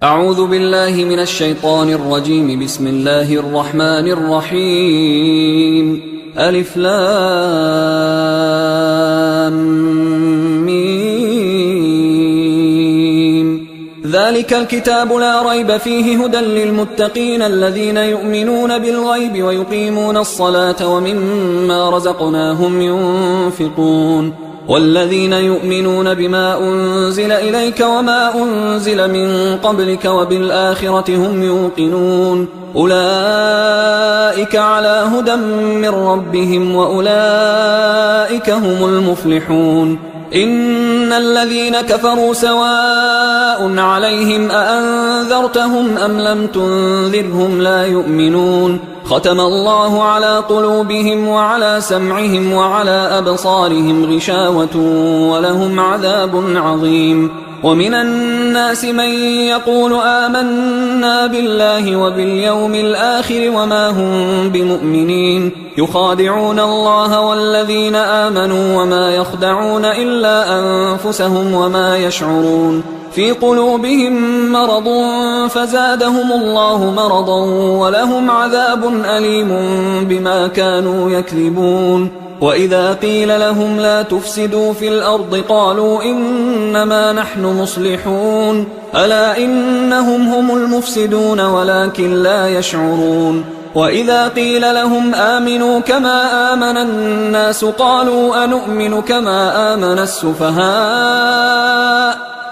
أعوذ بالله من الشيطان الرجيم. بسم الله الرحمن الرحيم. ألف لام ميم. ذلك الكتاب لا ريب فيه هدى للمتقين الذين يؤمنون بالغيب ويقيمون الصلاة ومما رزقناهم ينفقون والذين يؤمنون بما أنزل إليك وما أنزل من قبلك وبالآخرة هم يوقنون أولئك على هدى من ربهم وأولئك هم المفلحون. إن الذين كفروا سواء عليهم أأنذرتهم أم لم تنذرهم لا يؤمنون. ختم الله على قلوبهم وعلى سمعهم وعلى أبصارهم غشاوة ولهم عذاب عظيم. ومن الناس من يقول آمنا بالله وباليوم الآخر وما هم بمؤمنين يخادعون الله والذين آمنوا وما يخدعون إلا أنفسهم وما يشعرون. في قلوبهم مرض فزادهم الله مرضا ولهم عذاب أليم بما كانوا يكذبون. وإذا قيل لهم لا تفسدوا في الأرض قالوا إنما نحن مصلحون ألا إنهم هم المفسدون ولكن لا يشعرون. وإذا قيل لهم آمنوا كما آمن الناس قالوا أنؤمن كما آمن السفهاء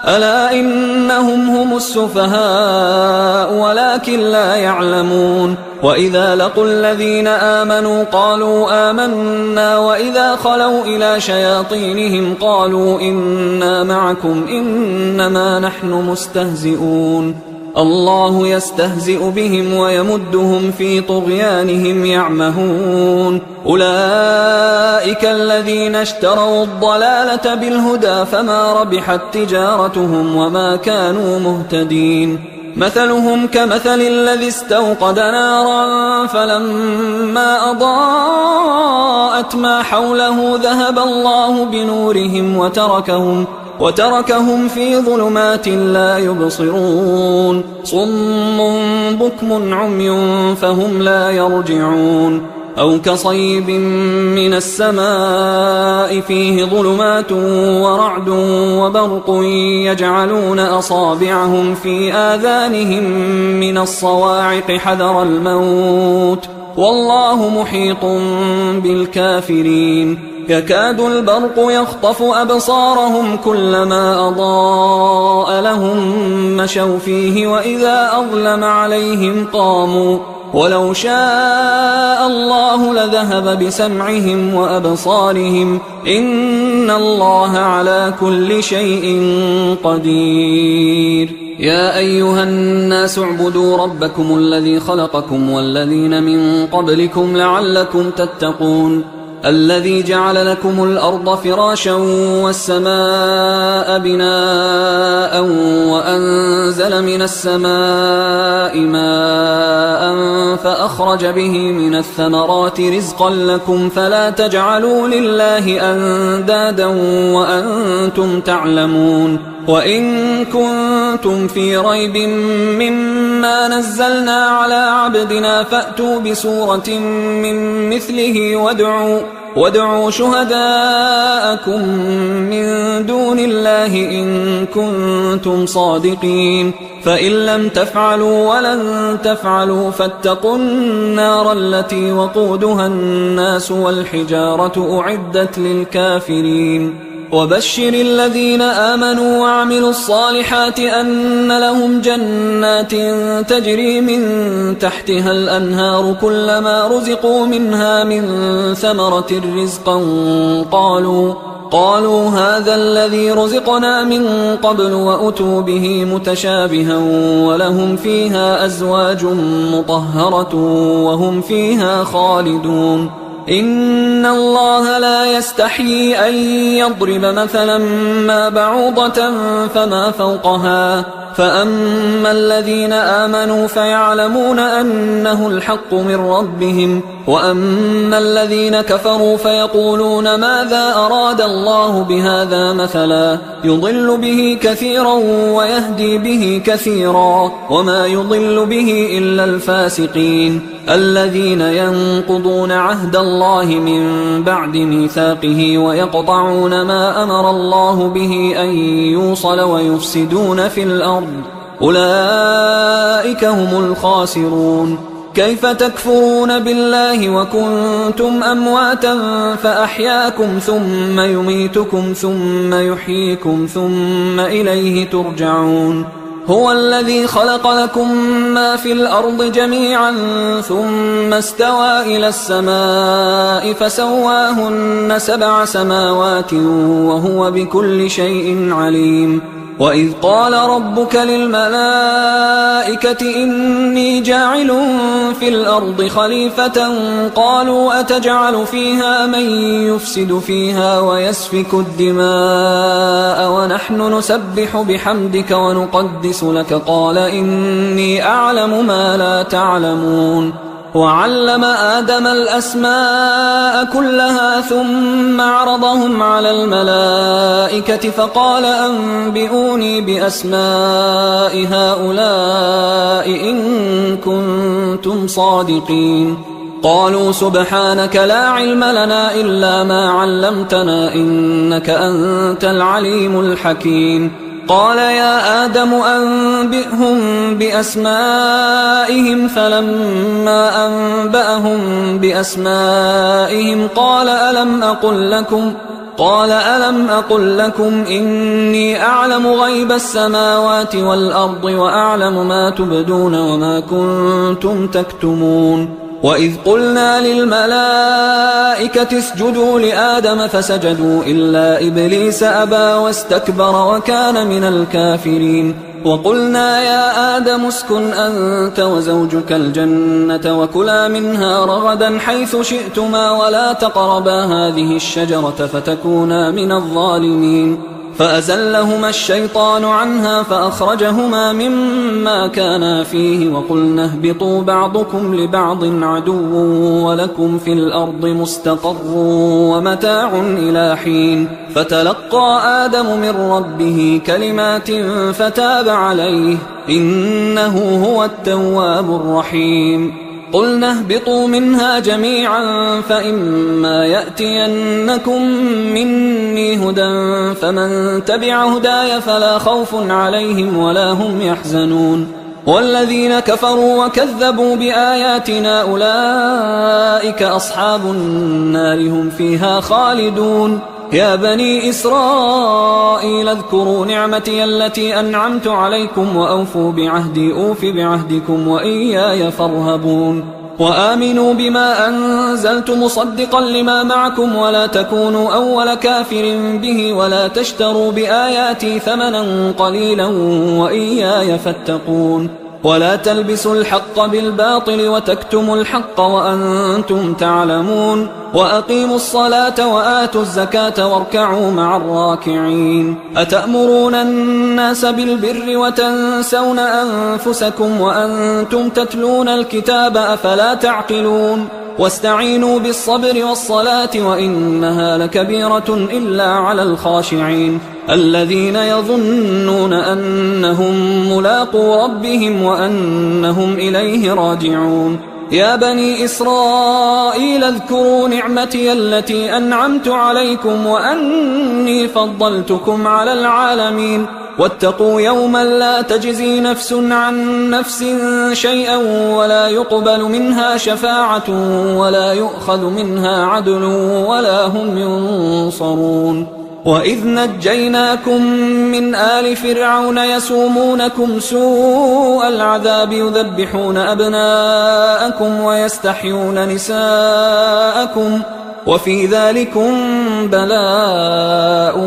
ألا إنهم هم السفهاء ولكن لا يعلمون. وإذا لقوا الذين آمنوا قالوا آمنا وإذا خلوا إلى شياطينهم قالوا إنا معكم إنما نحن مستهزئون. الله يستهزئ بهم ويمدهم في طغيانهم يعمهون. أولئك الذين اشتروا الضلالة بالهدى فما ربحت تجارتهم وما كانوا مهتدين. مثلهم كمثل الذي استوقد نارا فلما أضاءت ما حوله ذهب الله بنورهم وتركهم في ظلمات لا يبصرون. صم بكم عمي فهم لا يرجعون. أو كصيب من السماء فيه ظلمات ورعد وبرق يجعلون أصابعهم في آذانهم من الصواعق حذر الموت والله محيط بالكافرين. يكاد البرق يخطف أبصارهم كلما أضاء لهم مشوا فيه وإذا أظلم عليهم قاموا ولو شاء الله لذهب بسمعهم وأبصارهم إن الله على كل شيء قدير. يا أيها الناس اعبدوا ربكم الذي خلقكم والذين من قبلكم لعلكم تتقون. الذي جعل لكم الأرض فراشا والسماء بناء وأنزل من السماء ماء فأخرج به من الثمرات رزقا لكم فلا تجعلوا لله أندادا وأنتم تعلمون. وإن كنتم في ريب مما نزلنا على عبدنا فأتوا بسورة من مثله وادعوا شهداءكم من دون الله إن كنتم صادقين. فإن لم تفعلوا ولن تفعلوا فاتقوا النار التي وقودها الناس والحجارة أعدت للكافرين. وبشر الذين آمنوا وعملوا الصالحات أن لهم جنات تجري من تحتها الأنهار كلما رزقوا منها من ثمرة رزقا قالوا هذا الذي رزقنا من قبل وأتوا به متشابها ولهم فيها أزواج مطهرة وهم فيها خالدون. إن الله لا يستحيي أن يضرب مثلا ما بعوضة فما فوقها فأما الذين آمنوا فيعلمون أنه الحق من ربهم، وأما الذين كفروا فيقولون ماذا أراد الله بهذا مثلا يضل به كثيرا ويهدي به كثيرا وما يضل به إلا الفاسقين الذين ينقضون عهد الله من بعد ميثاقه ويقطعون ما أمر الله به أن يوصل ويفسدون في الأرض أولئك هم الخاسرون. كيف تكفرون بالله وكنتم أمواتا فأحياكم ثم يميتكم ثم يحييكم ثم إليه ترجعون. هو الذي خلق لكم ما في الأرض جميعا ثم استوى إلى السماء فسواهن 7 سماوات وهو بكل شيء عليم. وإذ قال ربك للملائكة إني جاعل في الأرض خليفة قالوا أتجعل فيها من يفسد فيها ويسفك الدماء ونحن نسبح بحمدك ونقدس لك قال إني أعلم ما لا تعلمون. وعلم آدم الأسماء كلها ثم عرضهم على الملائكة فقال أنبئوني بأسماء هؤلاء إن كنتم صادقين. قالوا سبحانك لا علم لنا إلا ما علمتنا إنك أنت العليم الحكيم. قال يا آدم أنبئهم بأسمائهم فلما أنبأهم بأسمائهم قال ألم أقل لكم إني أعلم غيب السماوات والأرض وأعلم ما تبدون وما كنتم تكتمون. وإذ قلنا للملائكة اسجدوا لآدم فسجدوا إلا إبليس أبى واستكبر وكان من الكافرين. وقلنا يا آدم اسكن أنت وزوجك الجنة وكلا منها رغدا حيث شئتما ولا تقربا هذه الشجرة فتكونا من الظالمين. فأزلهما الشيطان عنها فأخرجهما مما كانا فيه وقلنا اهبطوا بعضكم لبعض عدو ولكم في الأرض مستقر ومتاع إلى حين. فتلقى آدم من ربه كلمات فتاب عليه إنه هو التواب الرحيم. قلنا اهبطوا منها جميعا فإما يأتينكم مني هدى فمن تبع هداي فلا خوف عليهم ولا هم يحزنون. والذين كفروا وكذبوا بآياتنا أولئك أصحاب النار هم فيها خالدون. يا بني إسرائيل اذكروا نعمتي التي أنعمت عليكم وأوفوا بعهدي أوف بعهدكم وإياي فارهبون. وآمنوا بما أنزلت مصدقا لما معكم ولا تكونوا أول كافر به ولا تشتروا بآياتي ثمنا قليلا وإياي فاتقون. ولا تلبسوا الحق بالباطل وتكتموا الحق وأنتم تعلمون. وأقيموا الصلاة وآتوا الزكاة واركعوا مع الراكعين. أتأمرون الناس بالبر وتنسون أنفسكم وأنتم تتلون الكتاب أفلا تعقلون. واستعينوا بالصبر والصلاة وإنها لكبيرة إلا على الخاشعين الذين يظنون أنهم ملاقو ربهم وأنهم إليه راجعون. يا بني إسرائيل اذكروا نعمتي التي أنعمت عليكم وأني فضلتكم على العالمين. واتقوا يوما لا تجزي نفس عن نفس شيئا ولا يقبل منها شفاعة ولا يؤخذ منها عدل ولا هم ينصرون. وإذ نجيناكم من آل فرعون يسومونكم سوء العذاب يذبحون أبناءكم ويستحيون نساءكم وفي ذلكم بلاء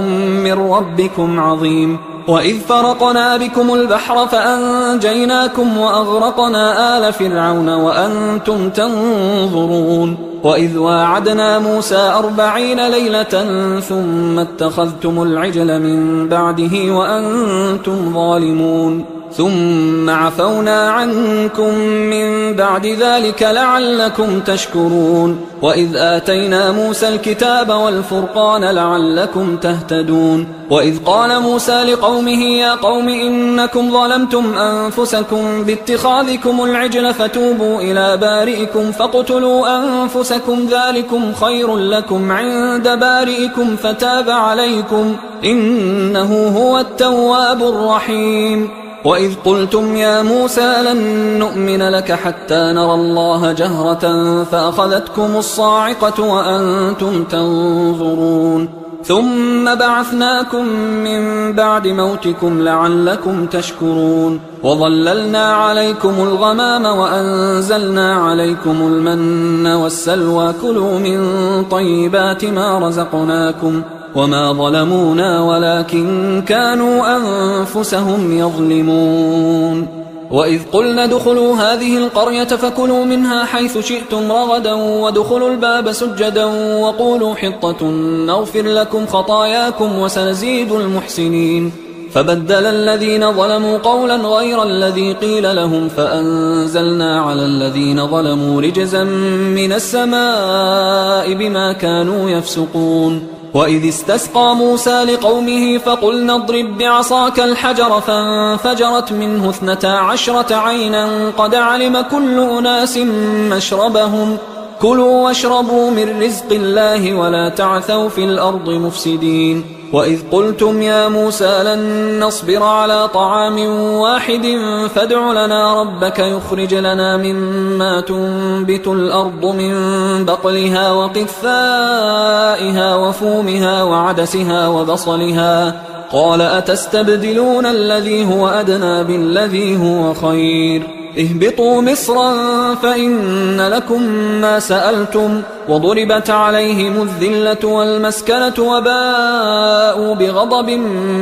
من ربكم عظيم. وإذ فرقنا بكم البحر فأنجيناكم وأغرقنا آل فرعون وأنتم تنظرون. وإذ واعدنا موسى 40 ليلة ثم اتخذتم العجل من بعده وأنتم ظالمون. ثم عفونا عنكم من بعد ذلك لعلكم تشكرون وإذ آتينا موسى الكتاب والفرقان لعلكم تهتدون وإذ قال موسى لقومه يا قوم إنكم ظلمتم أنفسكم باتخاذكم العجل فتوبوا إلى بارئكم فاقتلوا أنفسكم ذلكم خير لكم عند بارئكم فتاب عليكم إنه هو التواب الرحيم وإذ قلتم يا موسى لن نؤمن لك حتى نرى الله جهرة فأخذتكم الصاعقة وأنتم تنظرون ثم بعثناكم من بعد موتكم لعلكم تشكرون وظللنا عليكم الغمام وأنزلنا عليكم المن والسلوى كلوا من طيبات ما رزقناكم وما ظلمونا ولكن كانوا أنفسهم يظلمون وإذ قلنا ادخلوا هذه القرية فكلوا منها حيث شئتم رغدا وادخلوا الباب سجدا وقولوا حطة نغفر لكم خطاياكم وسنزيد المحسنين فبدل الذين ظلموا قولا غير الذي قيل لهم فأنزلنا على الذين ظلموا رجزا من السماء بما كانوا يفسقون وإذ استسقى موسى لقومه فقلنا اضرب بعصاك الحجر فانفجرت منه 12 عينا قد علم كل أناس مشربهم كلوا واشربوا من رزق الله ولا تعثوا في الأرض مفسدين وإذ قلتم يا موسى لن نصبر على طعام واحد فادع لنا ربك يخرج لنا مما تنبت الأرض من بقلها وقثائها وفومها وعدسها وبصلها قال أتستبدلون الذي هو أدنى بالذي هو خير اهبطوا مصرا فإن لكم ما سألتم وضربت عليهم الذلة والمسكنة وباءوا بغضب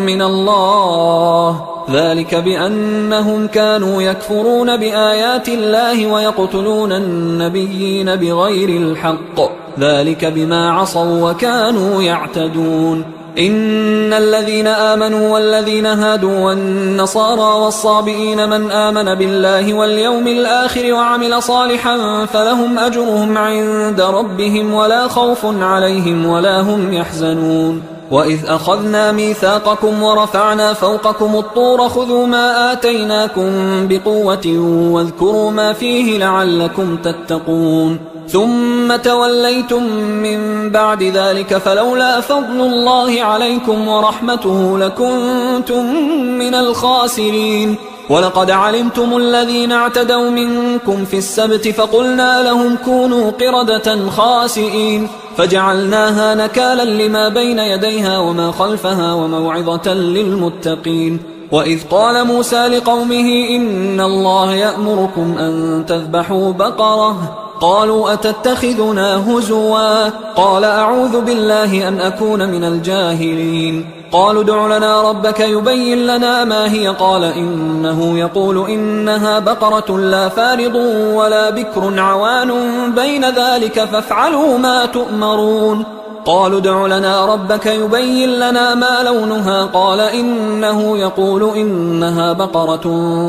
من الله ذلك بأنهم كانوا يكفرون بآيات الله ويقتلون النبيين بغير الحق ذلك بما عصوا وكانوا يعتدون إن الذين آمنوا والذين هادوا والنصارى والصابئين من آمن بالله واليوم الآخر وعمل صالحا فلهم أجرهم عند ربهم ولا خوف عليهم ولا هم يحزنون وإذ أخذنا ميثاقكم ورفعنا فوقكم الطور خذوا ما آتيناكم بقوة واذكروا ما فيه لعلكم تتقون ثم توليتم من بعد ذلك فلولا فضل الله عليكم ورحمته لكنتم من الخاسرين ولقد علمتم الذين اعتدوا منكم في السبت فقلنا لهم كونوا قردة خاسئين فجعلناها نكالا لما بين يديها وما خلفها وموعظة للمتقين وإذ قال موسى لقومه إن الله يأمركم أن تذبحوا بقرة قالوا أتتخذنا هزوا قال أعوذ بالله أن أكون من الجاهلين قالوا ادع لنا ربك يبين لنا ما هي قال إنه يقول إنها بقرة لا فارض ولا بكر عوان بين ذلك فافعلوا ما تؤمرون قالوا ادع لنا ربك يبين لنا ما لونها قال إنه يقول إنها بقرة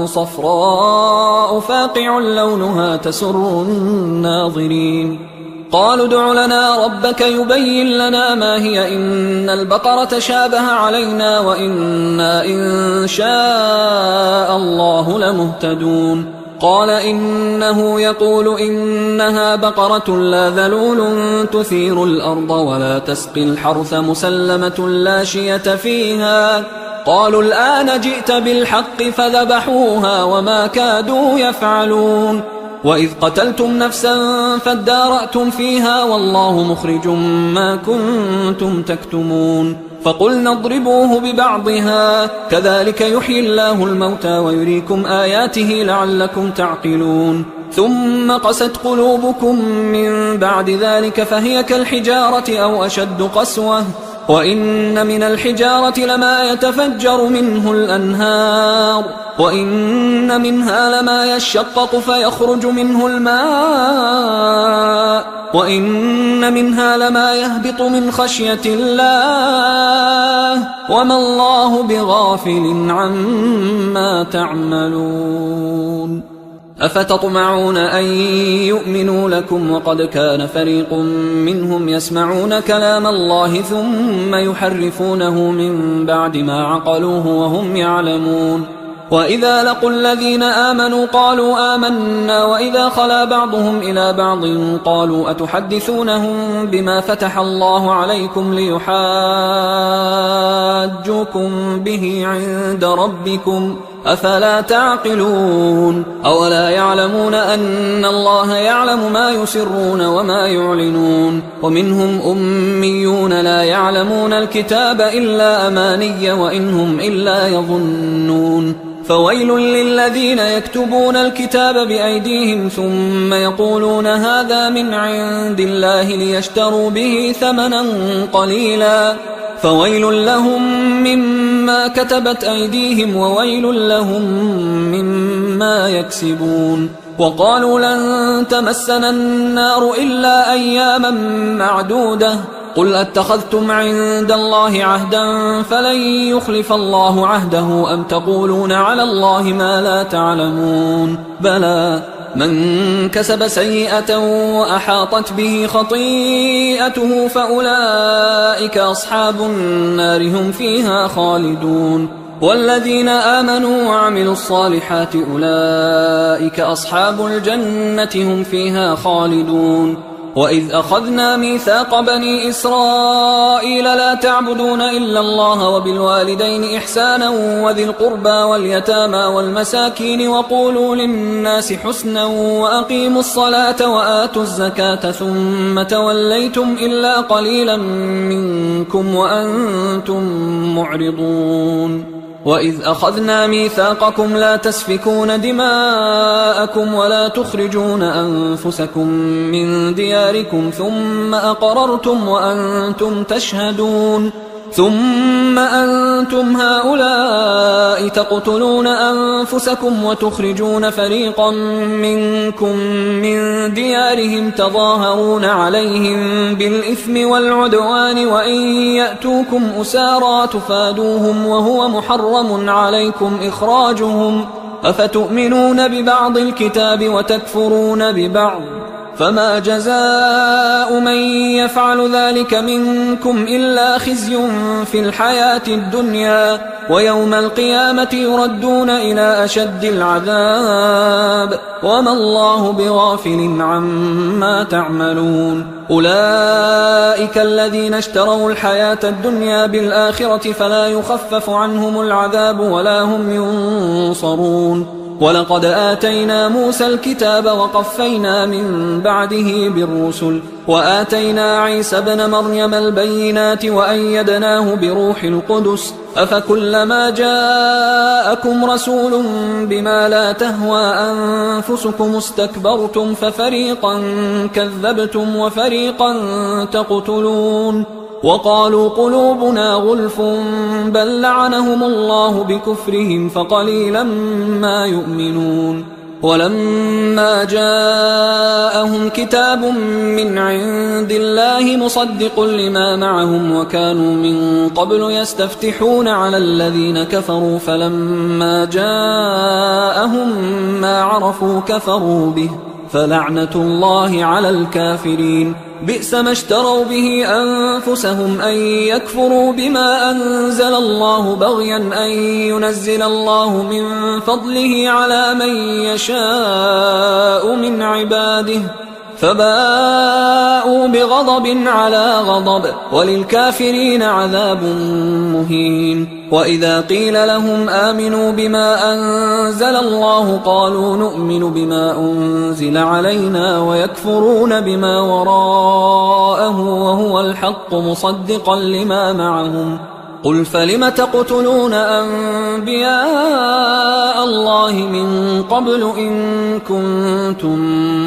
صفراء فاقع لونها تسر الناظرين قالوا ادع لنا ربك يبين لنا ما هي إن البقرة شابه علينا وإنا إن شاء الله لمهتدون قال إنه يقول إنها بقرة لا ذلول تثير الأرض ولا تسقي الحرث مسلمة لا شية فيها قالوا الآن جئت بالحق فذبحوها وما كادوا يفعلون وإذ قتلتم نفسا فادارأتم فيها والله مخرج ما كنتم تكتمون فقلنا اضربوه ببعضها كذلك يحيي الله الموتى ويريكم آياته لعلكم تعقلون ثم قست قلوبكم من بعد ذلك فهي كالحجارة أو أشد قسوة وإن من الحجارة لما يتفجر منه الأنهار وإن منها لما يشقق فيخرج منه الماء وإن منها لما يهبط من خشية الله وما الله بغافل عما تعملون أفتطمعون أن يؤمنوا لكم وقد كان فريق منهم يسمعون كلام الله ثم يحرفونه من بعد ما عقلوه وهم يعلمون وإذا لقوا الذين آمنوا قالوا آمنا وإذا خلا بعضهم إلى بعض قالوا أتحدثونهم بما فتح الله عليكم ليحاجوكم به عند ربكم أفلا تعقلون أولا يعلمون أن الله يعلم ما يسرون وما يعلنون ومنهم أميون لا يعلمون الكتاب إلا أماني وإنهم إلا يظنون فويل للذين يكتبون الكتاب بأيديهم ثم يقولون هذا من عند الله ليشتروا به ثمنا قليلا فويل لهم مما كتبت أيديهم وويل لهم مما يكسبون وقالوا لن تمسنا النار إلا أياما معدودة قل أتخذتم عند الله عهدا فلن يخلف الله عهده أم تقولون على الله ما لا تعلمون بلى من كسب سيئة وأحاطت به خطيئته فأولئك أصحاب النار هم فيها خالدون والذين آمنوا وعملوا الصالحات أولئك أصحاب الجنة هم فيها خالدون وإذ أخذنا ميثاق بني إسرائيل لا تعبدون إلا الله وبالوالدين إحسانا وذي القربى واليتامى والمساكين وقولوا للناس حسنا وأقيموا الصلاة وآتوا الزكاة ثم توليتم إلا قليلا منكم وأنتم معرضون وإذ أخذنا ميثاقكم لا تسفكون دماءكم ولا تخرجون أنفسكم من دياركم ثم أقررتم وأنتم تشهدون ثم أنتم هؤلاء تقتلون أنفسكم وتخرجون فريقا منكم من ديارهم تظاهرون عليهم بالإثم والعدوان وإن يأتوكم أسارى تفادوهم وهو محرم عليكم إخراجهم أفتؤمنون ببعض الكتاب وتكفرون ببعض فما جزاء من يفعل ذلك منكم إلا خزي في الحياة الدنيا ويوم القيامة يردون إلى أشد العذاب وما الله بغافل عما تعملون أولئك الذين اشتروا الحياة الدنيا بالآخرة فلا يخفف عنهم العذاب ولا هم ينصرون ولقد آتينا موسى الكتاب وقفينا من بعده بالرسل وآتينا عيسى ابن مريم البينات وأيدناه بروح القدس أفكلما جاءكم رسول بما لا تهوى أنفسكم استكبرتم ففريقا كذبتم وفريقا تقتلون وقالوا قلوبنا غلف بل لعنهم الله بكفرهم فقليلا ما يؤمنون ولما جاءهم كتاب من عند الله مصدق لما معهم وكانوا من قبل يستفتحون على الذين كفروا فلما جاءهم ما عرفوا كفروا به فلعنة الله على الكافرين بئس ما اشتروا به أنفسهم أن يكفروا بما أنزل الله بغيا أن ينزل الله من فضله على من يشاء من عباده فباءوا بغضب على غضب وللكافرين عذاب مهين وإذا قيل لهم آمنوا بما أنزل الله قالوا نؤمن بما أنزل علينا ويكفرون بما وراءه وهو الحق مصدقا لما معهم قل فلم تقتلون أنبياء الله من قبل إن كنتم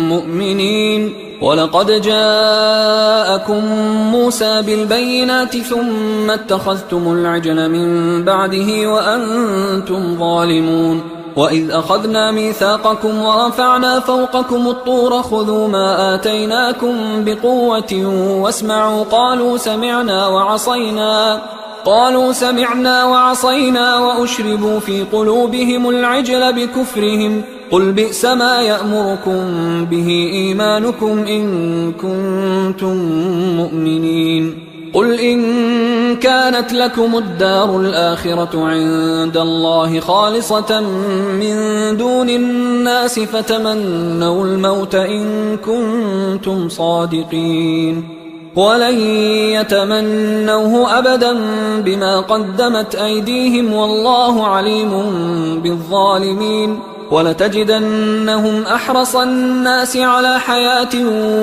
مؤمنين ولقد جاءكم موسى بالبينات ثم اتخذتم العجل من بعده وأنتم ظالمون وإذ أخذنا ميثاقكم ورفعنا فوقكم الطور خذوا ما آتيناكم بقوة واسمعوا قالوا سمعنا وعصينا وأشربوا في قلوبهم العجل بكفرهم قل بئس ما يأمركم به إيمانكم إن كنتم مؤمنين قل إن كانت لكم الدار الآخرة عند الله خالصة من دون الناس فتمنوا الموت إن كنتم صادقين ولن يتمنوه أبدا بما قدمت أيديهم والله عليم بالظالمين ولتجدنهم أحرص الناس على حياة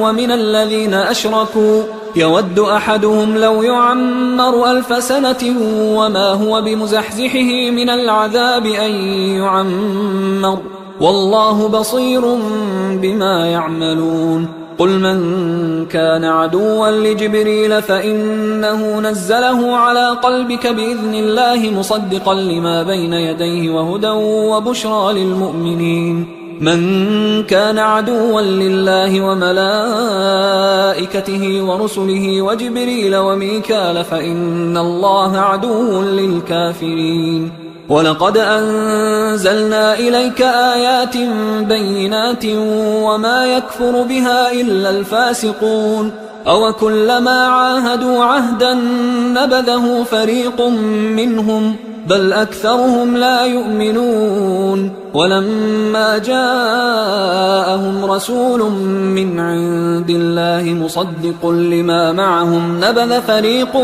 ومن الذين أشركوا يود أحدهم لو يعمر 1000 سنة وما هو بمزحزحه من العذاب أن يعمر والله بصير بما يعملون قل من كان عدوا لجبريل فإنه نزله على قلبك بإذن الله مصدقا لما بين يديه وهدى وبشرى للمؤمنين من كان عدوا لله وملائكته ورسله وجبريل وميكال فإن الله عدو للكافرين ولقد أنزلنا إليك آيات بينات وما يكفر بها إلا الفاسقون أوكلما عاهدوا عهدا نبذه فريق منهم بل أكثرهم لا يؤمنون ولما جاءهم رسول من عند الله مصدق لما معهم نبذ فريق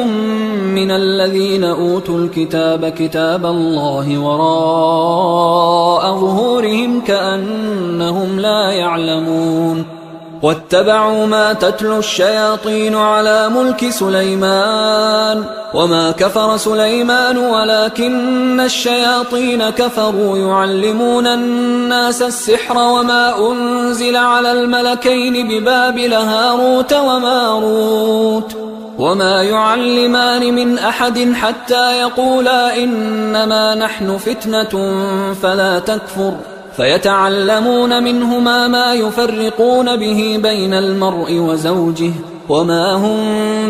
من الذين أوتوا الكتاب كتاب الله وراء ظهورهم كأنهم لا يعلمون واتبعوا ما تتلو الشياطين على ملك سليمان وما كفر سليمان ولكن الشياطين كفروا يعلمون الناس السحر وما أنزل على الملكين ببابل هاروت وماروت وما يعلمان من أحد حتى يقولا إنما نحن فتنة فلا تكفر فيتعلمون منهما ما يفرقون به بين المرء وزوجه وما هم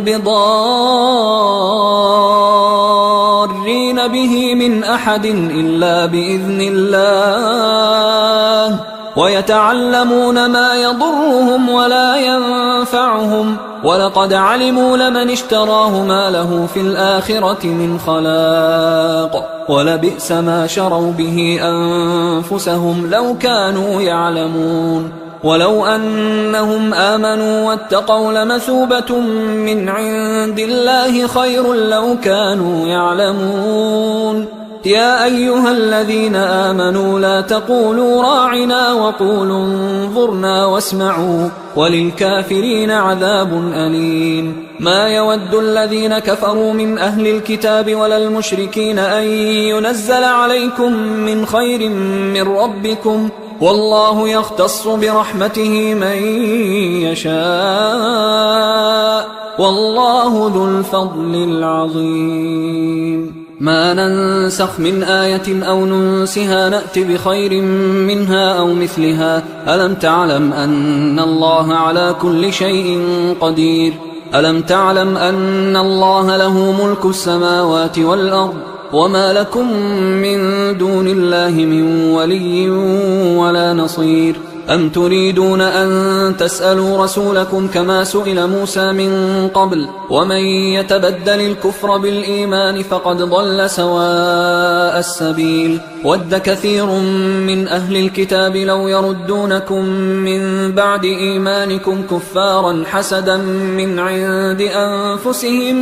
بضارين به من أحد إلا بإذن الله ويتعلمون ما يضرهم ولا ينفعهم ولقد علموا لمن اشتراه ما له في الآخرة من خلاق ولبئس ما شروا به أنفسهم لو كانوا يعلمون ولو أنهم آمنوا واتقوا لمثوبة من عند الله خير لو كانوا يعلمون يا أيها الذين آمنوا لا تقولوا راعنا وقولوا انظرنا واسمعوا وللكافرين عذاب أليم ما يود الذين كفروا من أهل الكتاب ولا المشركين أن ينزل عليكم من خير من ربكم والله يختص برحمته من يشاء والله ذو الفضل العظيم ما ننسخ من آية أو ننسها نأت بخير منها أو مثلها ألم تعلم أن الله على كل شيء قدير ألم تعلم أن الله له ملك السماوات والأرض وما لكم من دون الله من ولي ولا نصير أم تريدون أن تسألوا رسولكم كما سئل موسى من قبل ومن يتبدل الكفر بالإيمان فقد ضل سواء السبيل ود كثير من أهل الكتاب لو يردونكم من بعد إيمانكم كفارا حسدا من عند أنفسهم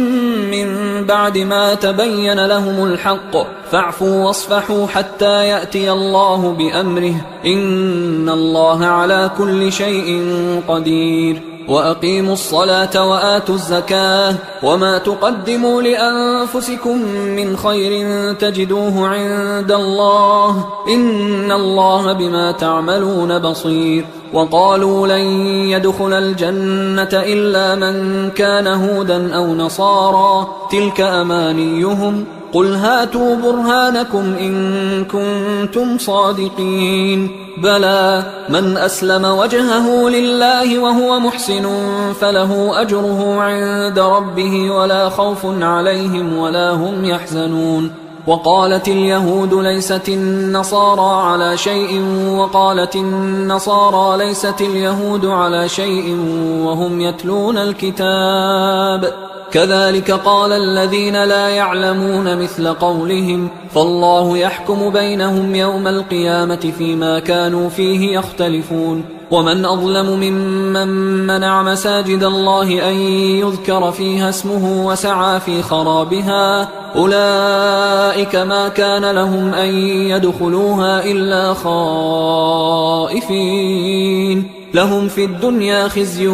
من بعد ما تبين لهم الحق فاعفوا واصفحوا حتى يأتي الله بأمره إن الله على كل شيء قدير وأقيموا الصلاة وآتوا الزكاة وما تقدموا لأنفسكم من خير تجدوه عند الله إن الله بما تعملون بصير وقالوا لن يدخل الجنة إلا من كان هودا أو نصارى تلك أمانيهم قل هاتوا برهانكم إن كنتم صادقين بلى من أسلم وجهه لله وهو محسن فله أجره عند ربه ولا خوف عليهم ولا هم يحزنون وقالت اليهود ليست النصارى على شيء وقالت النصارى ليست اليهود على شيء وهم يتلون الكتاب كذلك قال الذين لا يعلمون مثل قولهم فالله يحكم بينهم يوم القيامة فيما كانوا فيه يختلفون ومن أظلم ممن منع مساجد الله أن يذكر فيها اسمه وسعى في خرابها أولئك ما كان لهم أن يدخلوها إلا خائفين لهم في الدنيا خزي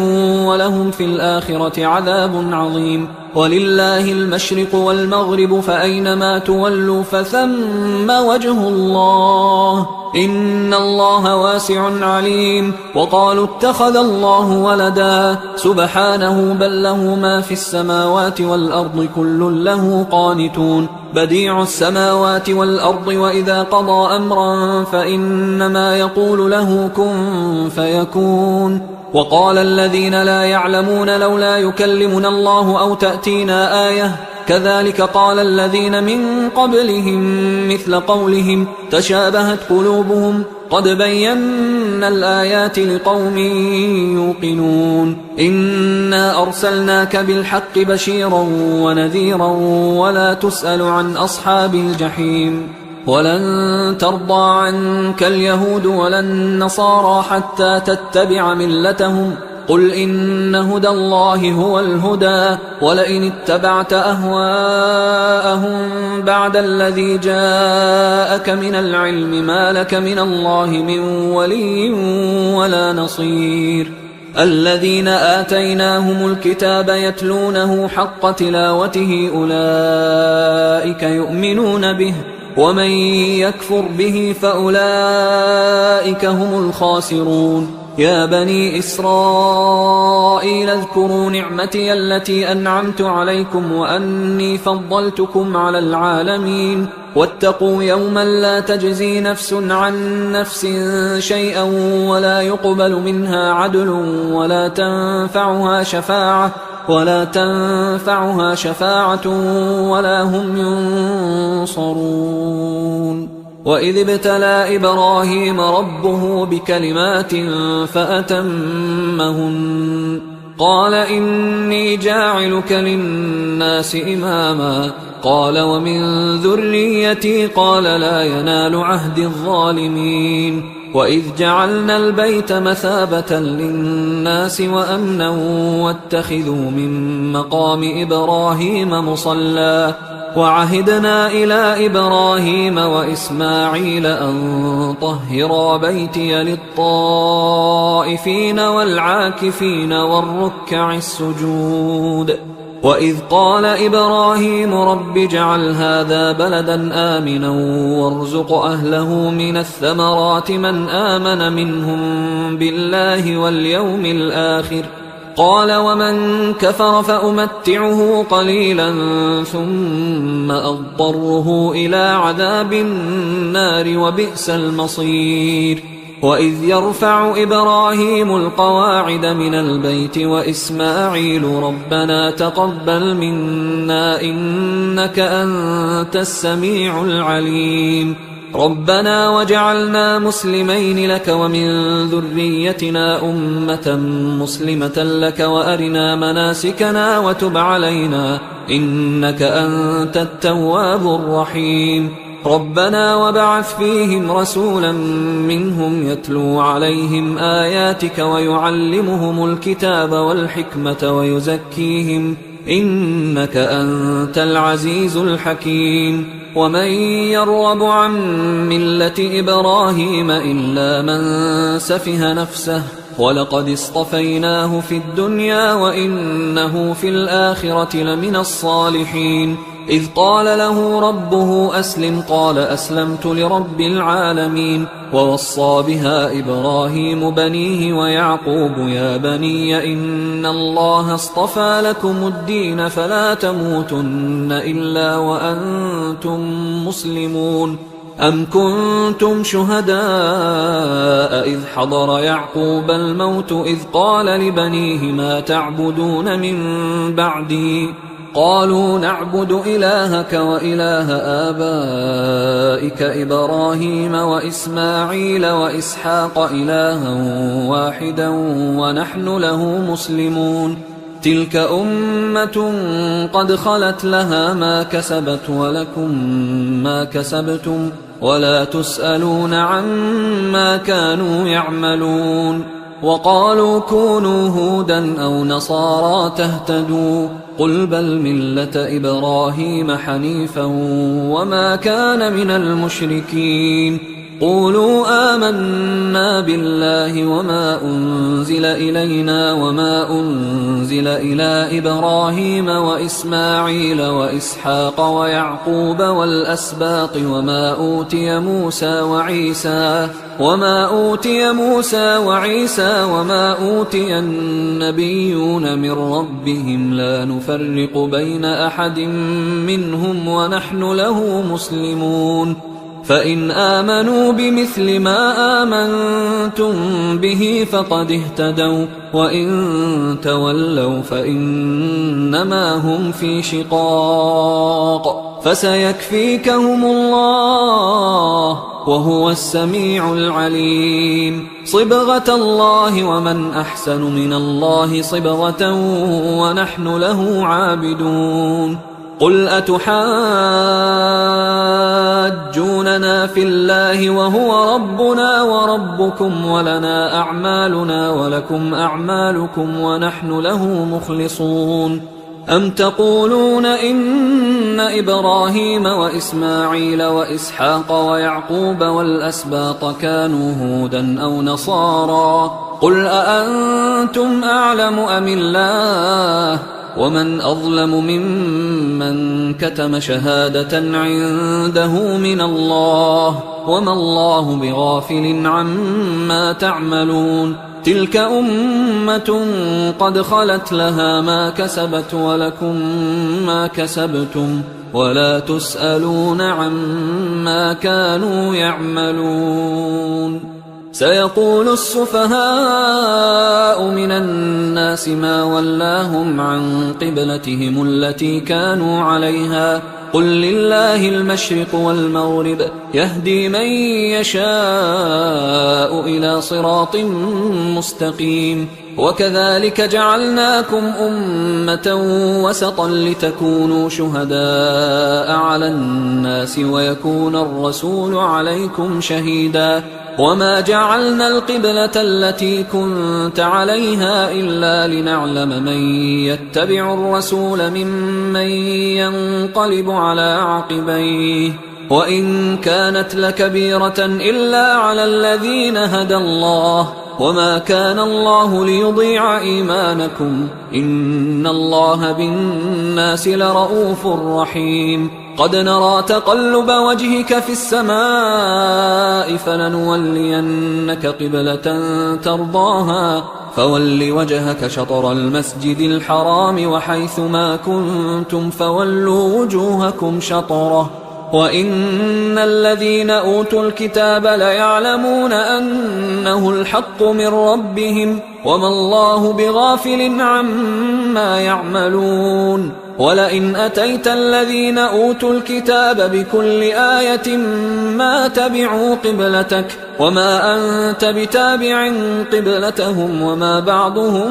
ولهم في الآخرة عذاب عظيم ولله المشرق والمغرب فأينما تولوا فثم وجه الله إن الله واسع عليم وقالوا اتخذ الله ولدا سبحانه بل له ما في السماوات والأرض كل له قانتون بديع السماوات والأرض وإذا قضى أمرا فإنما يقول له كن فيكون وقال الذين لا يعلمون لولا يكلمنا الله أو تأتينا آية كذلك قال الذين من قبلهم مثل قولهم تشابهت قلوبهم قد بينا الآيات لقوم يوقنون إنا أرسلناك بالحق بشيرا ونذيرا ولا تسأل عن أصحاب الجحيم ولن ترضى عنك اليهود ولا النصارى حتى تتبع ملتهم قل إن هدى الله هو الهدى ولئن اتبعت أهواءهم بعد الذي جاءك من العلم ما لك من الله من ولي ولا نصير الذين آتيناهم الكتاب يتلونه حق تلاوته أولئك يؤمنون به ومن يكفر به فأولئك هم الخاسرون يا بني إسرائيل اذكروا نعمتي التي أنعمت عليكم وأني فضلتكم على العالمين واتقوا يوما لا تجزي نفس عن نفس شيئا ولا يقبل منها عدل ولا تنفعها شفاعة ولا هم ينصرون وإذ ابتلى إبراهيم ربه بكلمات فأتمهن قال إني جاعلك للناس إماما قال ومن ذريتي قال لا ينال عهد الظالمين وإذ جعلنا البيت مثابة للناس وأمنا واتخذوا من مقام إبراهيم مصلى وعهدنا إلى إبراهيم وإسماعيل أن طهرا بيتي للطائفين والعاكفين والركع السجود وإذ قال إبراهيم رب اجعل هذا بلدا آمنا وارزق أهله من الثمرات من آمن منهم بالله واليوم الآخر قال ومن كفر فأمتعه قليلا ثم أضطره إلى عذاب النار وبئس المصير وإذ يرفع إبراهيم القواعد من البيت وإسماعيل ربنا تقبل منا إنك أنت السميع العليم ربنا وجعلنا مسلمين لك ومن ذريتنا أمة مسلمة لك وأرنا مناسكنا وتب علينا إنك أنت التواب الرحيم ربنا وبعث فيهم رسولا منهم يتلو عليهم آياتك ويعلمهم الكتاب والحكمة ويزكيهم إنك أنت العزيز الحكيم ومن يرغب عن ملة إبراهيم إلا من سفه نفسه ولقد اصطفيناه في الدنيا وإنه في الآخرة لمن الصالحين إذ قال له ربه أسلم قال أسلمت لرب العالمين. ووصى بها إبراهيم بنيه ويعقوب يا بني إن الله اصطفى لكم الدين فلا تموتن إلا وأنتم مسلمون. أم كنتم شهداء إذ حضر يعقوب الموت إذ قال لبنيه ما تعبدون من بعدي قالوا نعبد إلهك وإله آبائك إبراهيم وإسماعيل وإسحاق إلها واحدا ونحن له مسلمون. تلك أمة قد خلت لها ما كسبت ولكم ما كسبتم ولا تسألون عما كانوا يعملون. وقالوا كونوا هودا أو نصارى تهتدوا قل بل ملة إبراهيم حنيفا وما كان من المشركين. قولوا آمنا بالله وما أنزل إلينا وما أنزل إلى إبراهيم وإسماعيل وإسحاق ويعقوب والأسباط وما أوتي موسى وعيسى وما أوتي النبيون من ربهم لا نفرق بين أحد منهم ونحن له مسلمون. فإن آمنوا بمثل ما آمنتم به فقد اهتدوا وإن تولوا فإنما هم في شقاق فسيكفيكهم الله وهو السميع العليم. صبغة الله ومن أحسن من الله صبغة ونحن له عابدون. قل أتحاجوننا في الله وهو ربنا وربكم ولنا أعمالنا ولكم أعمالكم ونحن له مخلصون. أم تقولون إن إبراهيم وإسماعيل وإسحاق ويعقوب والأسباط كانوا هودا أو نصارى قل أأنتم أعلم أم الله ومن أظلم ممن كتم شهادة عنده من الله وما الله بغافل عما تعملون. تلك أمة قد خلت لها ما كسبت ولكم ما كسبتم ولا تسألون عما كانوا يعملون. سيقول السفهاء من الناس ما ولاهم عن قبلتهم التي كانوا عليها قل لله المشرق والمغرب يهدي من يشاء إلى صراط مستقيم. وكذلك جعلناكم أمة وسطا لتكونوا شهداء على الناس ويكون الرسول عليكم شهيدا. وما جعلنا القبلة التي كنت عليها إلا لنعلم من يتبع الرسول ممن ينقلب على عقبيه وإن كانت لكبيرة إلا على الذين هدى الله وما كان الله ليضيع إيمانكم إن الله بالناس لرؤوف رحيم. قد نرى تقلب وجهك في السماء فلنولينك قبلة ترضاها فول وجهك شطر المسجد الحرام وحيث ما كنتم فولوا وجوهكم شطره وإن الذين أوتوا الكتاب ليعلمون أنه الحق من ربهم وما الله بغافل عما يعملون. ولئن أتيت الذين أوتوا الكتاب بكل آية ما تبعوا قبلتك وما أنت بتابع قبلتهم وما بعضهم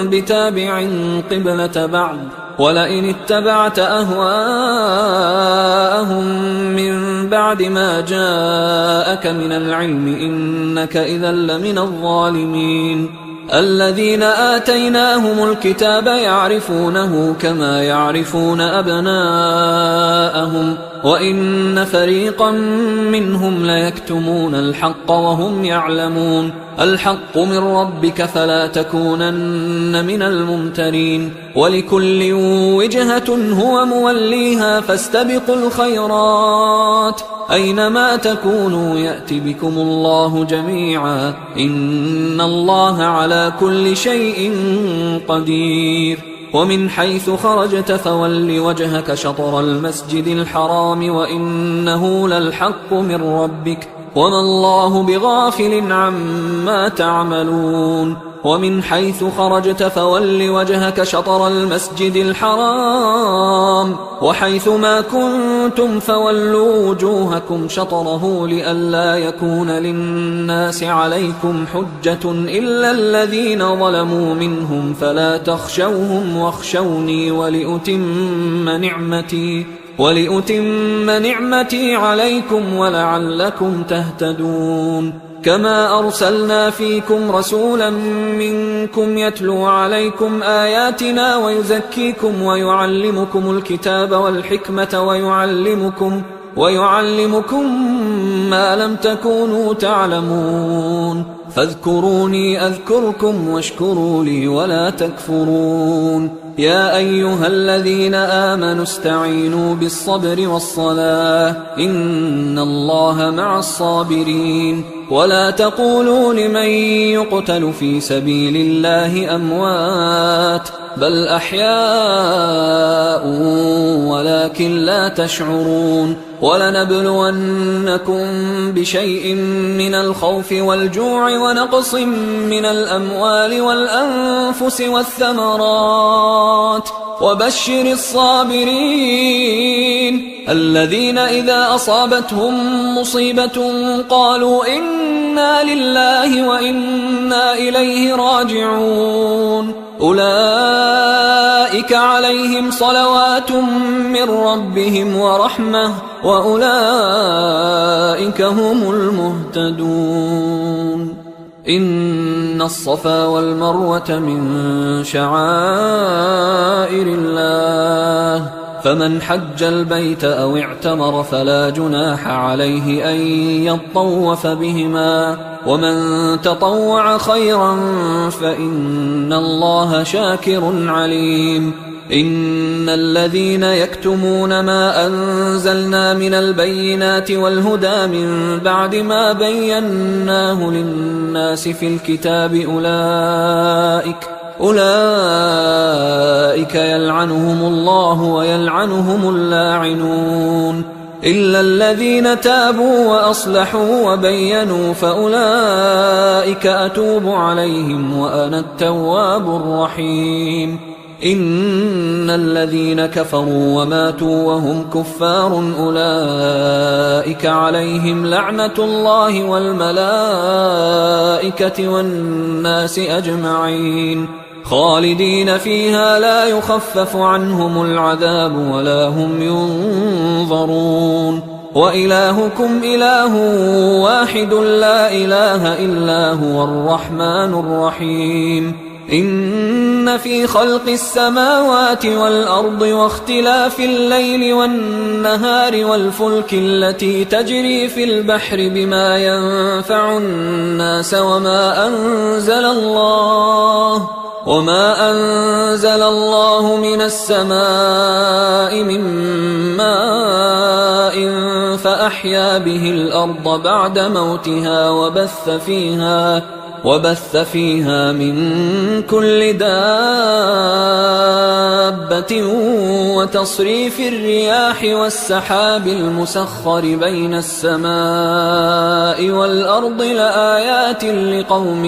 بتابع قبلة بعض ولئن اتبعت أهواءهم من بعد ما جاءك من العلم إنك إذا لمن الظالمين. الذين آتيناهم الكتاب يعرفونه كما يعرفون أبناءهم وإن فريقا منهم ليكتمون الحق وهم يعلمون. الحق من ربك فلا تكونن من الممترين ولكل وجهة هو موليها فاستبقوا الخيرات أينما تكونوا يأت بكم الله جميعا إن الله على كل شيء قدير ومن حيث خرجت فول وجهك شطر المسجد الحرام وإنه للحق من ربك وما الله بغافل عما تعملون ومن حيث خرجت فول وجهك شطر المسجد الحرام وحيث ما كنتم فولوا وجوهكم شطره لئلا يكون للناس عليكم حجة إلا الذين ظلموا منهم فلا تخشوهم واخشوني ولأتم نعمتي عليكم ولعلكم تهتدون كما أرسلنا فيكم رسولا منكم يتلو عليكم آياتنا ويزكيكم ويعلمكم الكتاب والحكمة ويعلمكم ما لم تكونوا تعلمون فاذكروني أذكركم واشكروا لي ولا تكفرون يا أيها الذين آمنوا استعينوا بالصبر والصلاة إن الله مع الصابرين ولا تقولوا لمن يقتل في سبيل الله أموات بل أحياء ولكن لا تشعرون ولنبلونكم بشيء من الخوف والجوع ونقص من الأموال والأنفس والثمرات وبشر الصابرين الذين إذا أصابتهم مصيبة قالوا إنا لله وإنا إليه راجعون أولئك عليهم صلوات من ربهم ورحمة وأولئك هم المهتدون إن الصفا والمروة من شعائر الله فمن حج البيت أو اعتمر فلا جناح عليه أن يطوف بهما ومن تطوع خيرا فإن الله شاكر عليم إن الذين يكتمون ما أنزلنا من البينات والهدى من بعد ما بيناه للناس في الكتاب أولئك يلعنهم الله ويلعنهم اللاعنون إلا الذين تابوا وأصلحوا وبينوا فأولئك أتوب عليهم وأنا التواب الرحيم إن الذين كفروا وماتوا وهم كفار أولئك عليهم لعنة الله والملائكة والناس أجمعين خالدين فيها لا يخفف عنهم العذاب ولا هم ينظرون وإلهكم إله واحد لا إله إلا هو الرحمن الرحيم إن في خلق السماوات والأرض واختلاف الليل والنهار والفلك التي تجري في البحر بما ينفع الناس وما أنزل الله من السماء من ماء فأحيا به الأرض بعد موتها وبث فيها من كل دابة وتصريف الرياح والسحاب المسخر بين السماء والأرض لآيات لقوم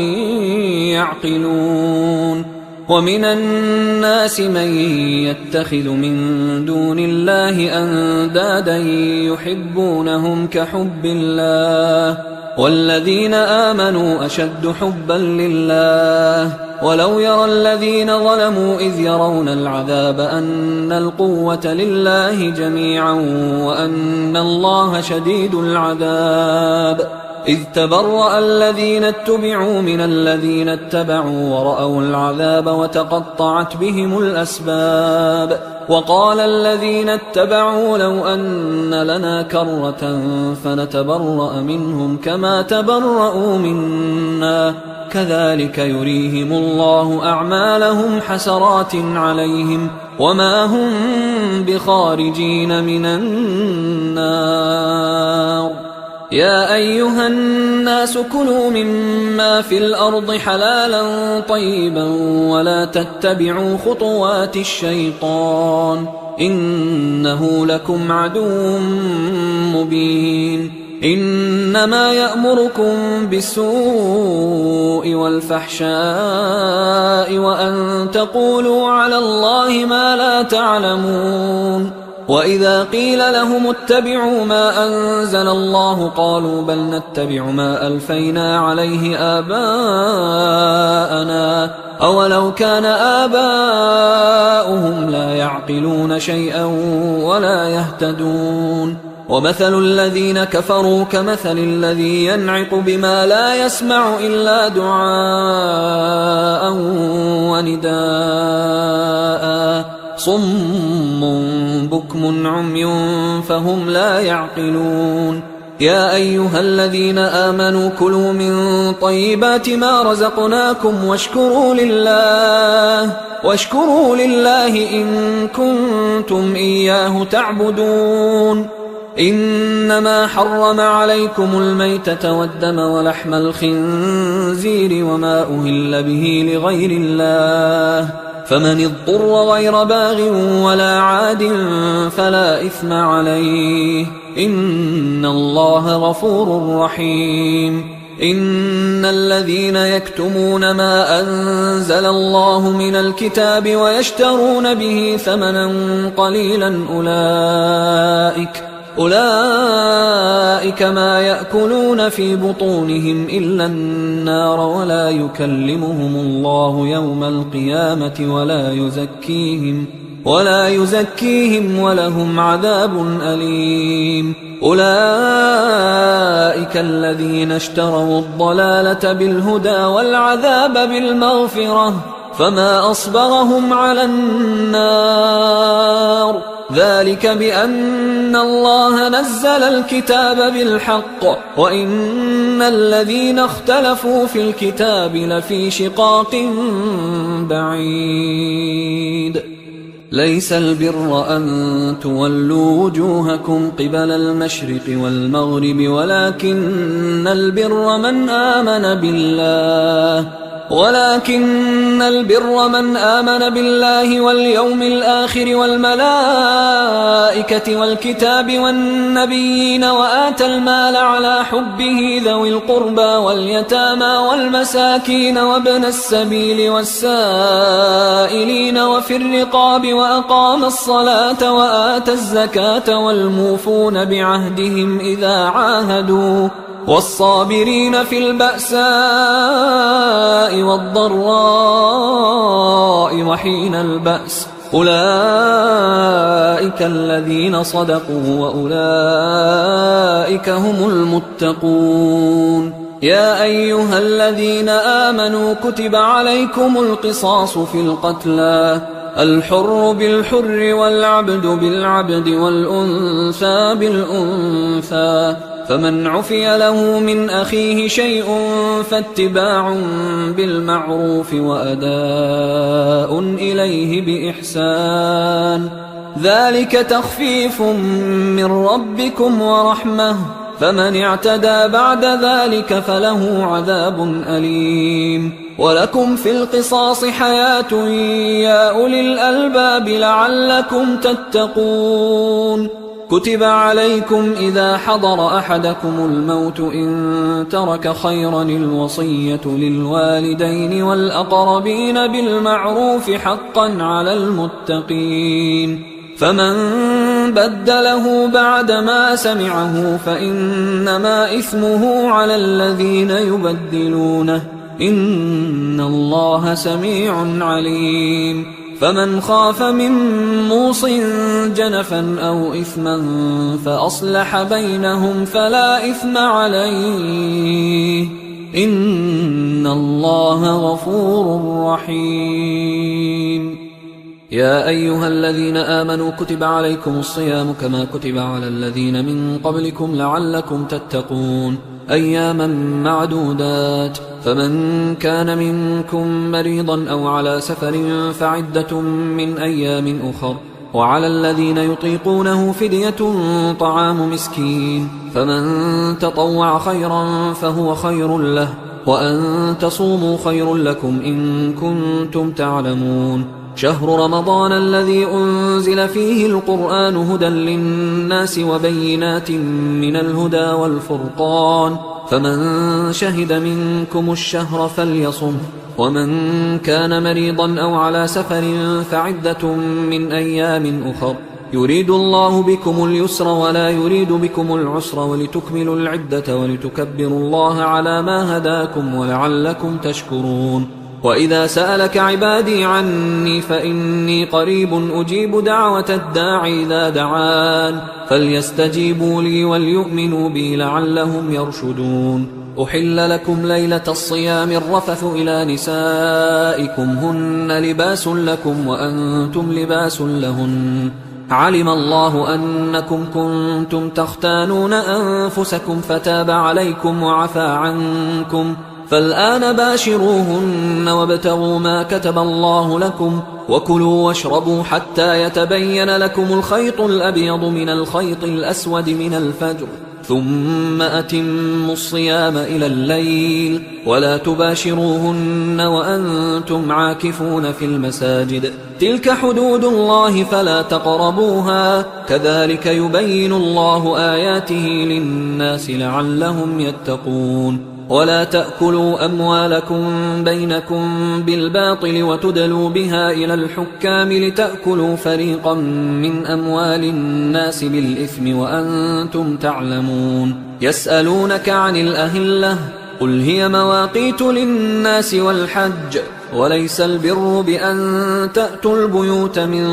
يعقلون ومن الناس من يتخذ من دون الله أندادا يحبونهم كحب الله والذين آمنوا أشد حبا لله ولو يرى الذين ظلموا إذ يرون العذاب أن القوة لله جميعا وأن الله شديد العذاب إذ تبرأ الذين اتبعوا من الذين اتبعوا ورأوا العذاب وتقطعت بهم الأسباب وقال الذين اتبعوا لو أن لنا كرة فنتبرأ منهم كما تبرأوا منا كذلك يريهم الله أعمالهم حسرات عليهم وما هم بخارجين من النار يا أيها الناس كلوا مما في الأرض حلالا طيبا ولا تتبعوا خطوات الشيطان إنه لكم عدو مبين إنما يأمركم بالسوء والفحشاء وأن تقولوا على الله ما لا تعلمون وإذا قيل لهم اتبعوا ما أنزل الله قالوا بل نتبع ما ألفينا عليه آباءنا أولو كان آباؤهم لا يعقلون شيئا ولا يهتدون ومثل الذين كفروا كمثل الذي ينعق بما لا يسمع إلا دعاء ونداء صم بكم عمي فهم لا يعقلون يا أيها الذين آمنوا كلوا من طيبات ما رزقناكم واشكروا لله إن كنتم إياه تعبدون إنما حرم عليكم الميتة والدم ولحم الخنزير وما أهل به لغير الله فمن اضطر غير باغ ولا عاد فلا إثم عليه إن الله غفور رحيم إن الذين يكتمون ما أنزل الله من الكتاب ويشترون به ثمنا قليلا أولئك ما يأكلون في بطونهم إلا النار ولا يكلمهم الله يوم القيامة ولا يزكيهم ولهم عذاب أليم أولئك الذين اشتروا الضلالة بالهدى والعذاب بالمغفرة فما أصبرهم على النار ذلك بأن الله نزل الكتاب بالحق وإن الذين اختلفوا في الكتاب لفي شقاق بعيد ليس البر أن تولوا وجوهكم قبل المشرق والمغرب ولكن البر من آمن بالله واليوم الآخر والملائكة والكتاب والنبيين وآتى المال على حبه ذوي القربى واليتامى والمساكين وابن السبيل والسائلين وفي الرقاب وأقام الصلاة وآتى الزكاة والموفون بعهدهم إذا عاهدوا والصابرين في البأساء والضراء وحين البأس أولئك الذين صدقوا وأولئك هم المتقون يا أيها الذين آمنوا كتب عليكم القصاص في القتلى الحر بالحر والعبد بالعبد والأنثى بالأنثى فمن عفي له من أخيه شيء فاتباع بالمعروف وأداء إليه بإحسان ذلك تخفيف من ربكم ورحمة فمن اعتدى بعد ذلك فله عذاب أليم ولكم في القصاص حياة يا أولي الألباب لعلكم تتقون كتب عليكم إذا حضر أحدكم الموت إن ترك خيرا الوصية للوالدين والأقربين بالمعروف حقا على المتقين فمن بدله بعدما سمعه فإنما إثمه على الذين يبدلونه إن الله سميع عليم فمن خاف من موص جنفا أو إثما فأصلح بينهم فلا إثم عليه إن الله غفور رحيم. يا أيها الذين آمنوا كتب عليكم الصيام كما كتب على الذين من قبلكم لعلكم تتقون أياما معدودات، فمن كان منكم مريضا أو على سفر فعدة من أيام أخر، وعلى الذين يطيقونه فدية طعام مسكين، فمن تطوع خيرا فهو خير له، وأن تصوموا خير لكم إن كنتم تعلمون. شهر رمضان الذي أنزل فيه القرآن هدى للناس وبينات من الهدى والفرقان، فمن شهد منكم الشهر فليصم، ومن كان مريضا أو على سفر فعدة من أيام أخر، يريد الله بكم اليسر ولا يريد بكم العسر ولتكملوا العدة ولتكبروا الله على ما هداكم ولعلكم تشكرون. وإذا سألك عبادي عني فإني قريب أجيب دعوة الداعي إذا دعان، فليستجيبوا لي وليؤمنوا بي لعلهم يرشدون. أحل لكم ليلة الصيام الرفث إلى نسائكم هن لباس لكم وأنتم لباس لهن، علم الله أنكم كنتم تختانون أنفسكم فتاب عليكم وعفى عنكم، فالآن باشروهن وابتغوا ما كتب الله لكم، وكلوا واشربوا حتى يتبين لكم الخيط الأبيض من الخيط الأسود من الفجر، ثم أتموا الصيام إلى الليل، ولا تباشروهن وأنتم عاكفون في المساجد، تلك حدود الله فلا تقربوها، كذلك يبين الله آياته للناس لعلهم يتقون. ولا تأكلوا أموالكم بينكم بالباطل وتدلوا بها إلى الحكام لتأكلوا فريقا من أموال الناس بالإثم وأنتم تعلمون. يسألونك عن الأهلة قل هي مواقيت للناس والحج، وليس البر بأن تأتوا البيوت من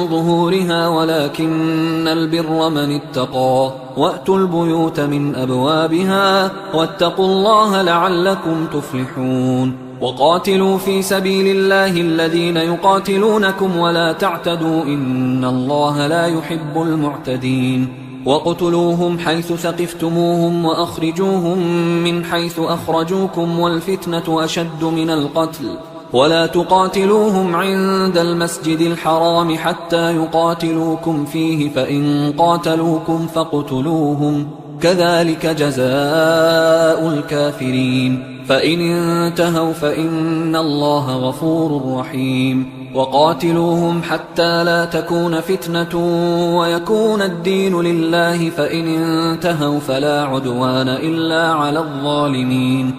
ظهورها ولكن البر من اتقى، وأتوا البيوت من أبوابها واتقوا الله لعلكم تفلحون. وقاتلوا في سبيل الله الذين يقاتلونكم ولا تعتدوا إن الله لا يحب المعتدين. وقتلوهم حيث ثقفتموهم وأخرجوهم من حيث أخرجوكم والفتنة أشد من القتل، ولا تقاتلوهم عند المسجد الحرام حتى يقاتلوكم فيه، فإن قاتلوكم فاقتلوهم، كذلك جزاء الكافرين، فإن انتهوا فإن الله غفور رحيم. وقاتلوهم حتى لا تكون فتنة ويكون الدين لله، فإن انتهوا فلا عدوان إلا على الظالمين.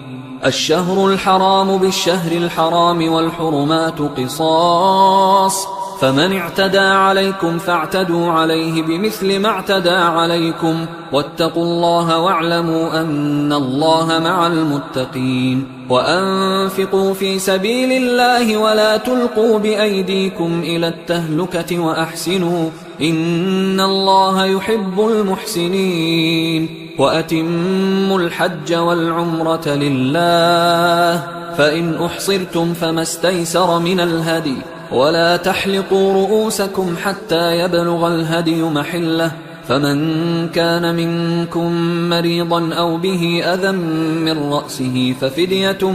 الشهر الحرام بالشهر الحرام والحرمات قصاص، فمن اعتدى عليكم فاعتدوا عليه بمثل ما اعتدى عليكم، واتقوا الله واعلموا أن الله مع المتقين. وأنفقوا في سبيل الله ولا تلقوا بأيديكم إلى التهلكة وأحسنوا إن الله يحب المحسنين. وأتموا الحج والعمرة لله، فإن أحصرتم فما استيسر من الهدي، ولا تحلقوا رؤوسكم حتى يبلغ الهدي محله، فمن كان منكم مريضا أو به أذى من رأسه ففدية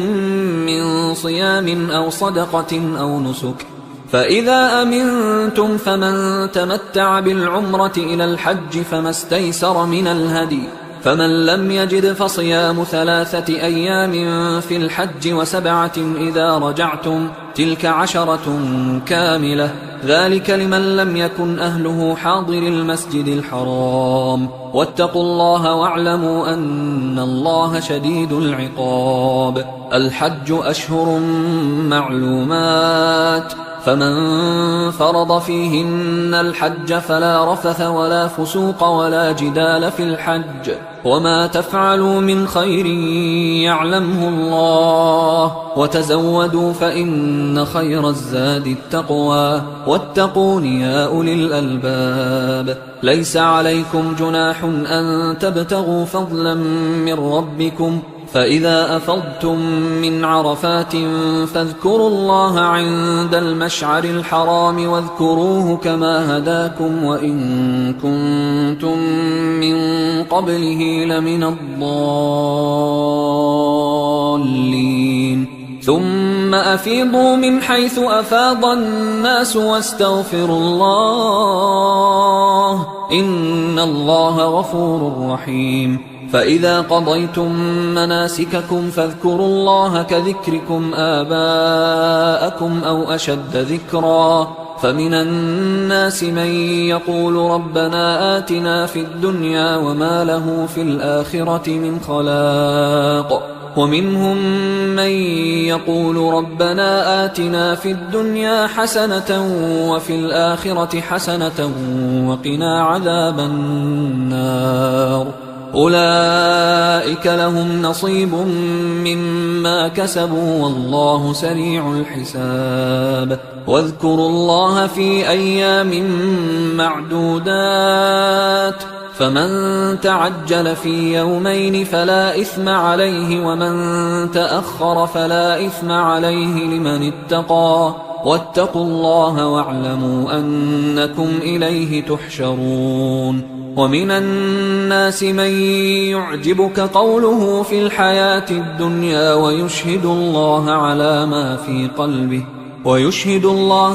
من صيام أو صدقة أو نسك، فإذا أمنتم فمن تمتع بالعمرة إلى الحج فما استيسر من الهدي، فمن لم يجد فصيام 3 أيام في الحج و7 إذا رجعتم، تلك 10 كاملة، ذلك لمن لم يكن أهله حاضر المسجد الحرام. واتقوا الله واعلموا أن الله شديد العقاب. الحج أشهر معلومات، فمن فرض فيهن الحج فلا رفث ولا فسوق ولا جدال في الحج وما تفعلوا من خير يعلمه الله وتزودوا فإن خير الزاد التقوى واتقون يا أولي الألباب ليس عليكم جناح أن تبتغوا فضلا من ربكم فإذا أفضتم من عرفات فاذكروا الله عند المشعر الحرام واذكروه كما هداكم وإن كنتم من قبله لمن الضالين ثم أفيضوا من حيث أفاض الناس واستغفروا الله إن الله غفور رحيم فإذا قضيتم مناسككم فاذكروا الله كذكركم آباءكم أو أشد ذكرا فمن الناس من يقول ربنا آتنا في الدنيا وما له في الآخرة من خلاق ومنهم من يقول ربنا آتنا في الدنيا حسنة وفي الآخرة حسنة وقنا عذاب النار أولئك لهم نصيب مما كسبوا والله سريع الحساب واذكروا الله في أيام معدودات فمن تعجل في يومين فلا إثم عليه ومن تأخر فلا إثم عليه لمن اتقى واتقوا الله واعلموا أنكم إليه تحشرون ومن الناس من يعجبك قوله في الحياة الدنيا ويشهد الله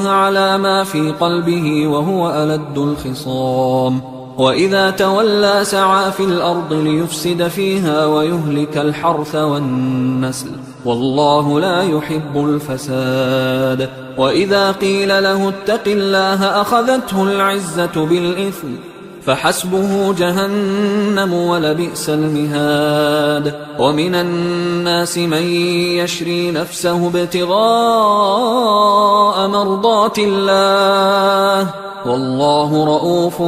على ما في قلبه وهو ألد الخصام وإذا تولى سعى في الأرض ليفسد فيها ويهلك الحرث والنسل والله لا يحب الفساد وإذا قيل له اتق الله أخذته العزة بالإثم فحسبه جهنم ولبئس المهاد ومن الناس من يشري نفسه ابتغاء مرضات الله والله رؤوف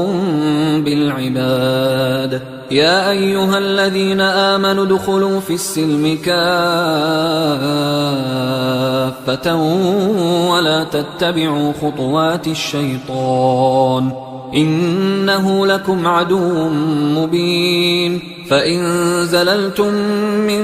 بالعباد يا أيها الذين آمنوا ادخلوا في السلم كافة ولا تتبعوا خطوات الشيطان إنه لكم عدو مبين فإن زللتم من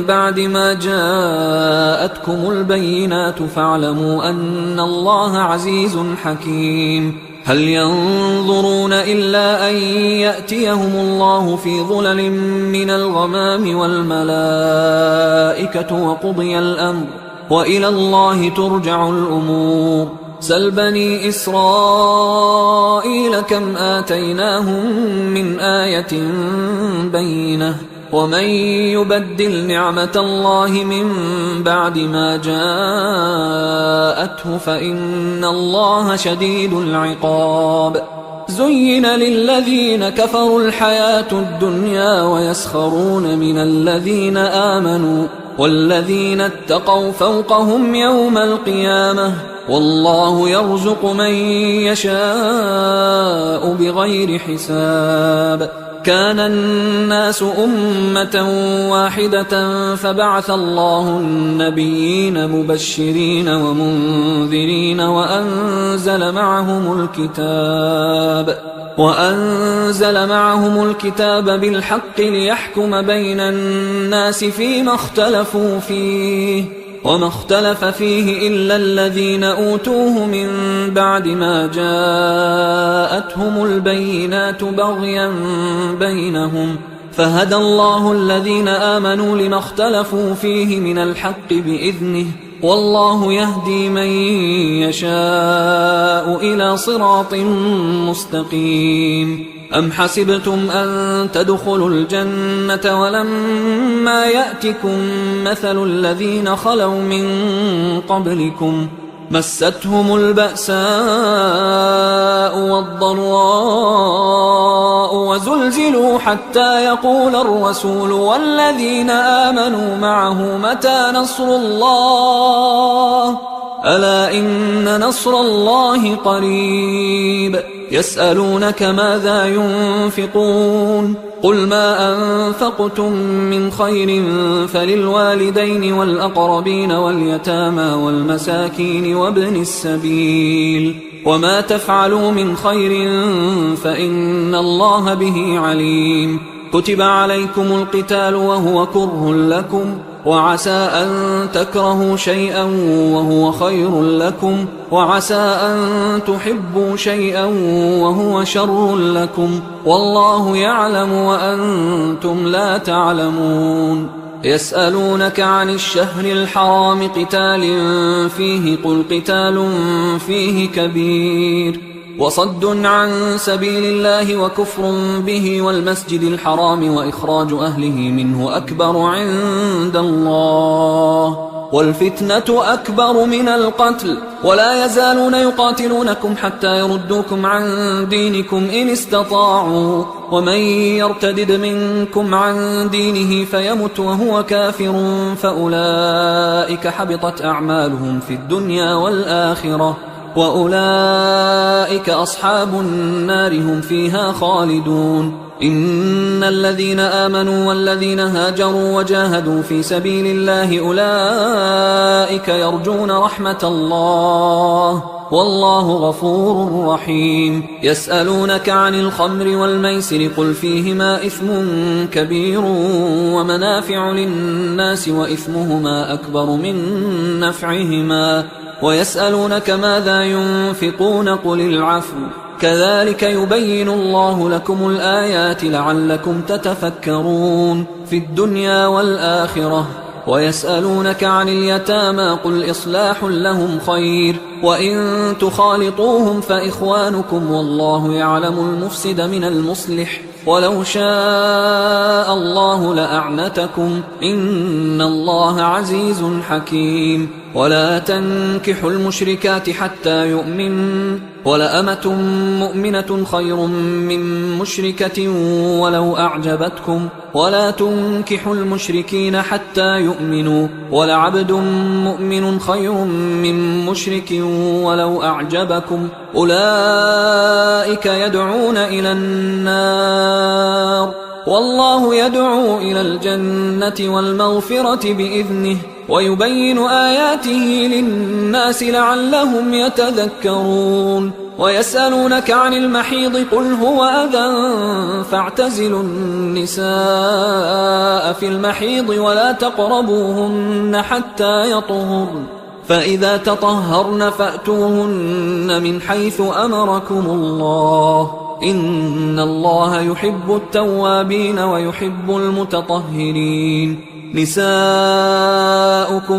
بعد ما جاءتكم البينات فاعلموا أن الله عزيز حكيم هل ينظرون إلا أن يأتيهم الله في ظلل من الغمام والملائكة وقضي الأمر وإلى الله ترجع الأمور سل بني إسرائيل كم آتيناهم من آية بينة ومن يبدل نعمة الله من بعد ما جاءته فإن الله شديد العقاب زين للذين كفروا الحياة الدنيا ويسخرون من الذين آمنوا والذين اتقوا فوقهم يوم القيامة والله يرزق من يشاء بغير حساب كان الناس أمة واحدة فبعث الله النبيين مبشرين ومنذرين وأنزل معهم الكتاب بالحق ليحكم بين الناس فيما اختلفوا فيه وما اختلف فيه إلا الذين أوتوه من بعد ما جاءتهم البينات بغيا بينهم فهدى الله الذين آمنوا لما اختلفوا فيه من الحق بإذنه والله يهدي من يشاء إلى صراط مستقيم أم حسبتم أن تدخلوا الجنة ولما يأتكم مثل الذين خلوا من قبلكم مستهم البأساء والضراء وزلزلوا حتى يقول الرسول والذين آمنوا معه متى نصر الله ألا إن نصر الله قريب يسألونك ماذا ينفقون قل ما أنفقتم من خير فللوالدين والأقربين واليتامى والمساكين وابن السبيل وما تفعلوا من خير فإن الله به عليم كتب عليكم القتال وهو كره لكم وعسى أن تكرهوا شيئا وهو خير لكم وعسى أن تحبوا شيئا وهو شر لكم والله يعلم وأنتم لا تعلمون يسألونك عن الشهر الحرام قتال فيه قل قتال فيه كبير وصد عن سبيل الله وكفر به والمسجد الحرام وإخراج أهله منه أكبر عند الله والفتنة أكبر من القتل ولا يزالون يقاتلونكم حتى يردوكم عن دينكم إن استطاعوا ومن يرتدد منكم عن دينه فيمت وهو كافر فأولئك حبطت أعمالهم في الدنيا والآخرة وأولئك أصحاب النار هم فيها خالدون إن الذين آمنوا والذين هاجروا وجاهدوا في سبيل الله أولئك يرجون رحمة الله والله غفور رحيم يسألونك عن الخمر والميسر قل فيهما إثم كبير ومنافع للناس وإثمهما أكبر من نفعهما ويسألونك ماذا ينفقون قل العفو كذلك يبين الله لكم الآيات لعلكم تتفكرون في الدنيا والآخرة ويسألونك عن اليتامى قل إصلاح لهم خير وإن تخالطوهم فإخوانكم والله يعلم المفسد من المصلح ولو شاء الله لأعنتكم إن الله عزيز حكيم ولا تنكحوا المشركات حتى يؤمنوا ولأمة مؤمنة خير من مشركة ولو أعجبتكم ولا تنكحوا المشركين حتى يؤمنوا ولعبد مؤمن خير من مشرك ولو أعجبكم أولئك يدعون إلى النار والله يدعو إلى الجنة والمغفرة بإذنه ويبين آياته للناس لعلهم يتذكرون ويسألونك عن المحيض قل هو أذى فاعتزلوا النساء في المحيض ولا تقربوهن حتى يطهرن فإذا تطهرن فأتوهن من حيث أمركم الله إن الله يحب التوابين ويحب المتطهرين نساؤكم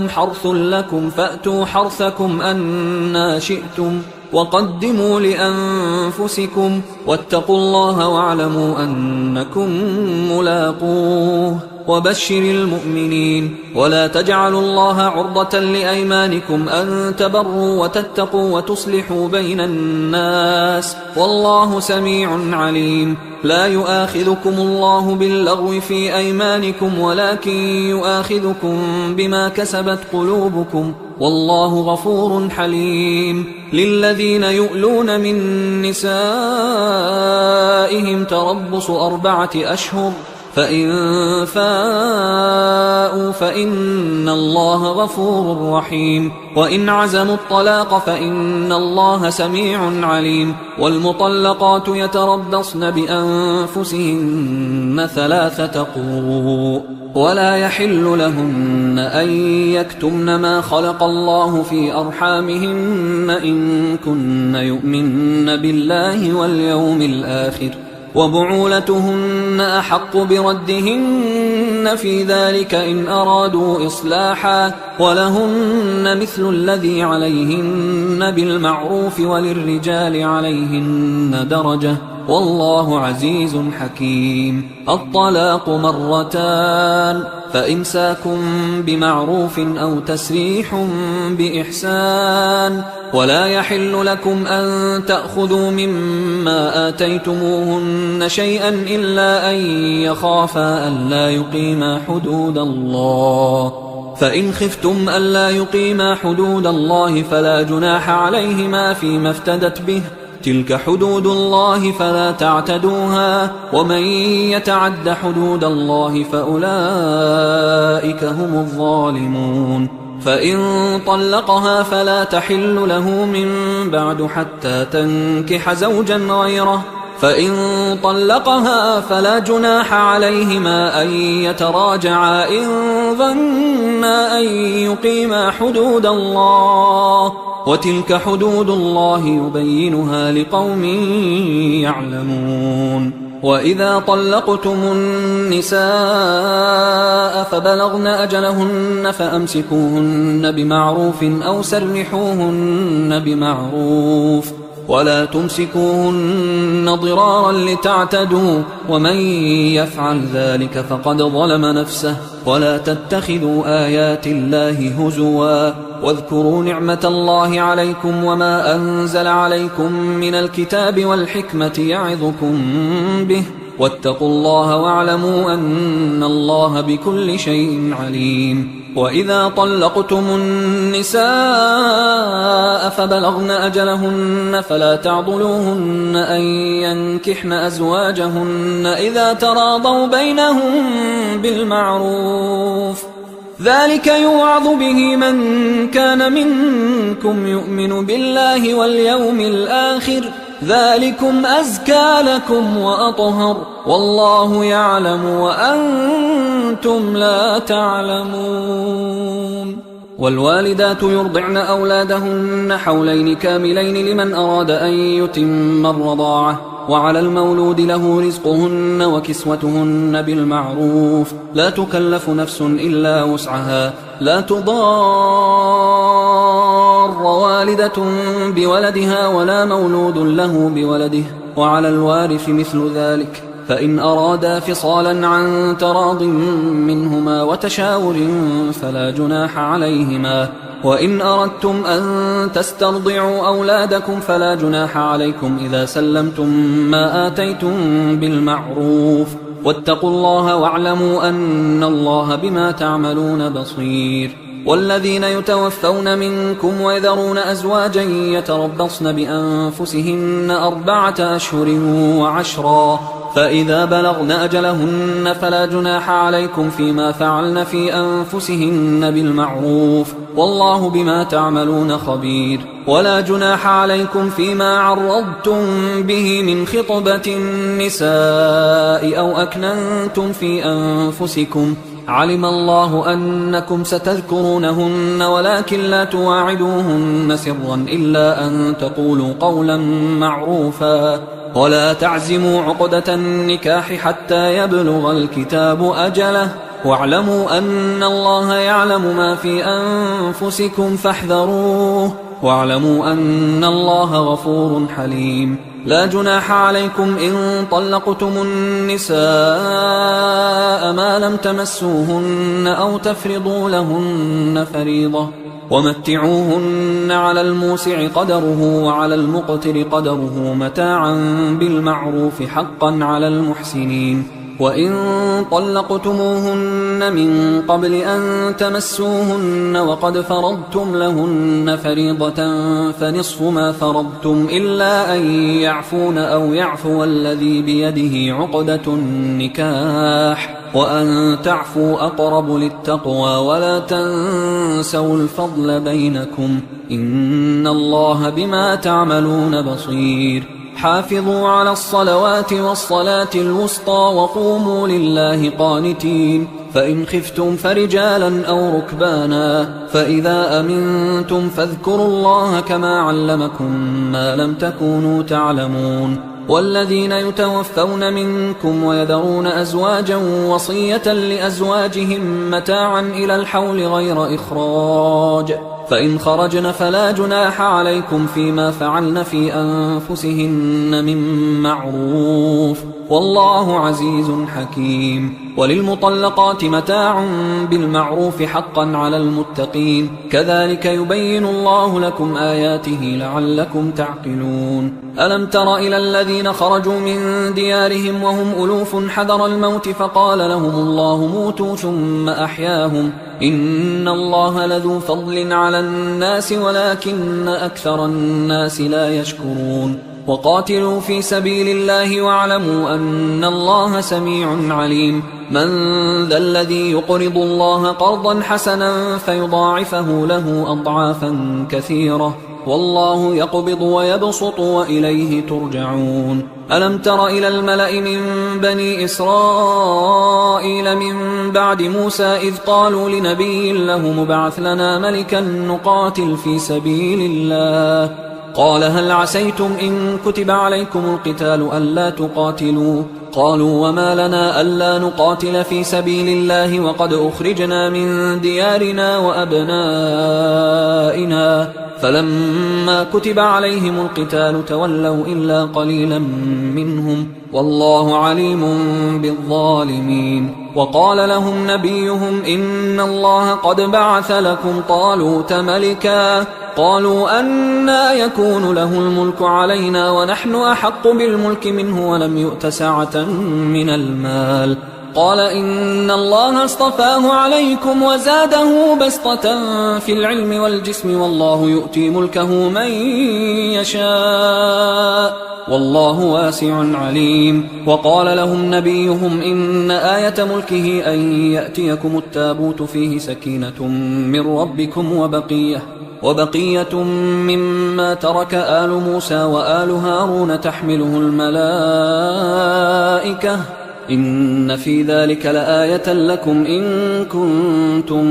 حرث لكم فأتوا حرثكم أنى شئتم وقدموا لأنفسكم واتقوا الله واعلموا أنكم ملاقوه وبشر المؤمنين ولا تجعلوا الله عرضة لأيمانكم أن تبروا وتتقوا وتصلحوا بين الناس والله سميع عليم لا يؤاخذكم الله باللغو في أيمانكم ولكن يؤاخذكم بما كسبت قلوبكم والله غفور حليم للذين يؤلون من نسائهم تربص 4 أشهر فإن فاءوا فإن الله غفور رحيم وإن عزموا الطلاق فإن الله سميع عليم والمطلقات يتربصن بأنفسهن 3 قروء ولا يحل لهن أن يكتمن ما خلق الله في أرحامهن إن كن يؤمن بالله واليوم الآخر وبعولتهن أحق بردهن في ذلك إن أرادوا إصلاحا ولهن مثل الذي عليهن بالمعروف وللرجال عليهن درجة والله عزيز حكيم الطلاق 2 فإمساك بمعروف أو تسريح بإحسان ولا يحل لكم أن تأخذوا مما آتيتموهن شيئا إلا أن يخافا ألا يقيما حدود الله فإن خفتم ألا يقيما حدود الله فلا جناح عليهما فيما افتدت به، تلك حدود الله فلا تعتدوها، ومن يتعد حدود الله فأولئك هم الظالمون. فإن طلقها فلا تحل له من بعد حتى تنكح زوجا غيره، فإن طلقها فلا جناح عليهما أن يتراجعا إن ظنا أن يقيما حدود الله، وتلك حدود الله يبينها لقوم يعلمون. وإذا طلقتم النساء فبلغن أجلهن فأمسكوهن بمعروف أو سرحوهن بمعروف، ولا تمسكوهن ضرارا لتعتدوا، ومن يفعل ذلك فقد ظلم نفسه. ولا تتخذوا آيات الله هزوا، واذكروا نعمة الله عليكم وما أنزل عليكم من الكتاب والحكمة يعظكم به، واتقوا الله واعلموا أن الله بكل شيء عليم. وإذا طلقتم النساء فبلغن أجلهن فلا تعضلوهن أن ينكحن أزواجهن إذا تراضوا بينهم بالمعروف، ذلك يوعظ به من كان منكم يؤمن بالله واليوم الآخر، ذلكم أزكى لكم وأطهر، والله يعلم وأنتم لا تعلمون. والوالدات يرضعن أولادهن حولين كاملين لمن أراد أن يتم الرضاعة، وعلى المولود له رزقهن وكسوتهن بالمعروف، لا تكلف نفس إلا وسعها، لا تضار والدة بولدها ولا مولود له بولده، وعلى الوارث مثل ذلك، فإن أرادا فصالا عن تراض منهما وتشاور فلا جناح عليهما. وإن أردتم أن تسترضعوا أولادكم فلا جناح عليكم إذا سلمتم ما آتيتم بالمعروف، واتقوا الله واعلموا أن الله بما تعملون بصير. والذين يتوفون منكم ويذرون أزواجا يتربصن بأنفسهن 4 أشهر و10، فإذا بلغن أجلهن فلا جناح عليكم فيما فعلن في أنفسهن بالمعروف، والله بما تعملون خبير. ولا جناح عليكم فيما عرضتم به من خطبة النساء أو أكننتم في أنفسكم، علم الله أنكم ستذكرونهن ولكن لا تواعدوهن سرا إلا أن تقولوا قولا معروفا، ولا تعزموا عقدة النكاح حتى يبلغ الكتاب أجله، واعلموا أن الله يعلم ما في أنفسكم فاحذروه، واعلموا أن الله غفور حليم. لا جناح عليكم إن طلقتم النساء ما لم تمسوهن أو تفرضوا لهن فريضة، ومتعوهن على الموسع قدره وعلى المقتر قدره متاعا بالمعروف حقا على المحسنين. وإن طلقتموهن من قبل أن تمسوهن وقد فرضتم لهن فريضة فنصف ما فرضتم إلا أن يعفون أو يعفو الذي بيده عقدة النكاح، وأن تعفوا أقرب للتقوى، ولا تنسوا الفضل بينكم، إن الله بما تعملون بصير. حافظوا على الصلوات والصلاة الوسطى وقوموا لله قانتين، فإن خفتم فرجالا أو ركبانا، فإذا أمنتم فاذكروا الله كما علمكم ما لم تكونوا تعلمون. والذين يتوفون منكم ويذرون أزواجا وصية لأزواجهم متاعا إلى الحول غير إخراج، فإن خرجن فلا جناح عليكم فيما فعلن في أنفسهن من معروف، والله عزيز حكيم. وللمطلقات متاع بالمعروف حقا على المتقين، كذلك يبين الله لكم آياته لعلكم تعقلون. ألم تر إلى الذين خرجوا من ديارهم وهم ألوف حذر الموت فقال لهم الله موتوا ثم أحياهم، إن الله لذو فضل على الناس ولكن أكثر الناس لا يشكرون. وقاتلوا في سبيل الله واعلموا أن الله سميع عليم. من ذا الذي يقرض الله قرضا حسنا فيضاعفه له أضعافا كثيرة، والله يقبض ويبسط وإليه ترجعون. ألم تر إلى الملأ من بني إسرائيل من بعد موسى إذ قالوا لنبي له مبعث لنا ملكا نقاتل في سبيل الله، قال هل عسيتم إن كتب عليكم القتال ألا تقاتلوا؟ قالوا وما لنا ألا نقاتل في سبيل الله وقد أخرجنا من ديارنا وأبنائنا، فلما كتب عليهم القتال تولوا إلا قليلا منهم، والله عليم بالظالمين. وقال لهم نبيهم إن الله قد بعث لكم طالوت ملكا، قالوا أنى يكون له الملك علينا ونحن أحق بالملك منه ولم يؤت سعة من المال، قال إن الله اصطفاه عليكم وزاده بسطة في العلم والجسم، والله يؤتي ملكه من يشاء والله واسع عليم. وقال لهم نبيهم إن آية ملكه أن يأتيكم التابوت فيه سكينة من ربكم وبقية مما ترك آل موسى وآل هارون تحمله الملائكة، إن في ذلك لآية لكم إن كنتم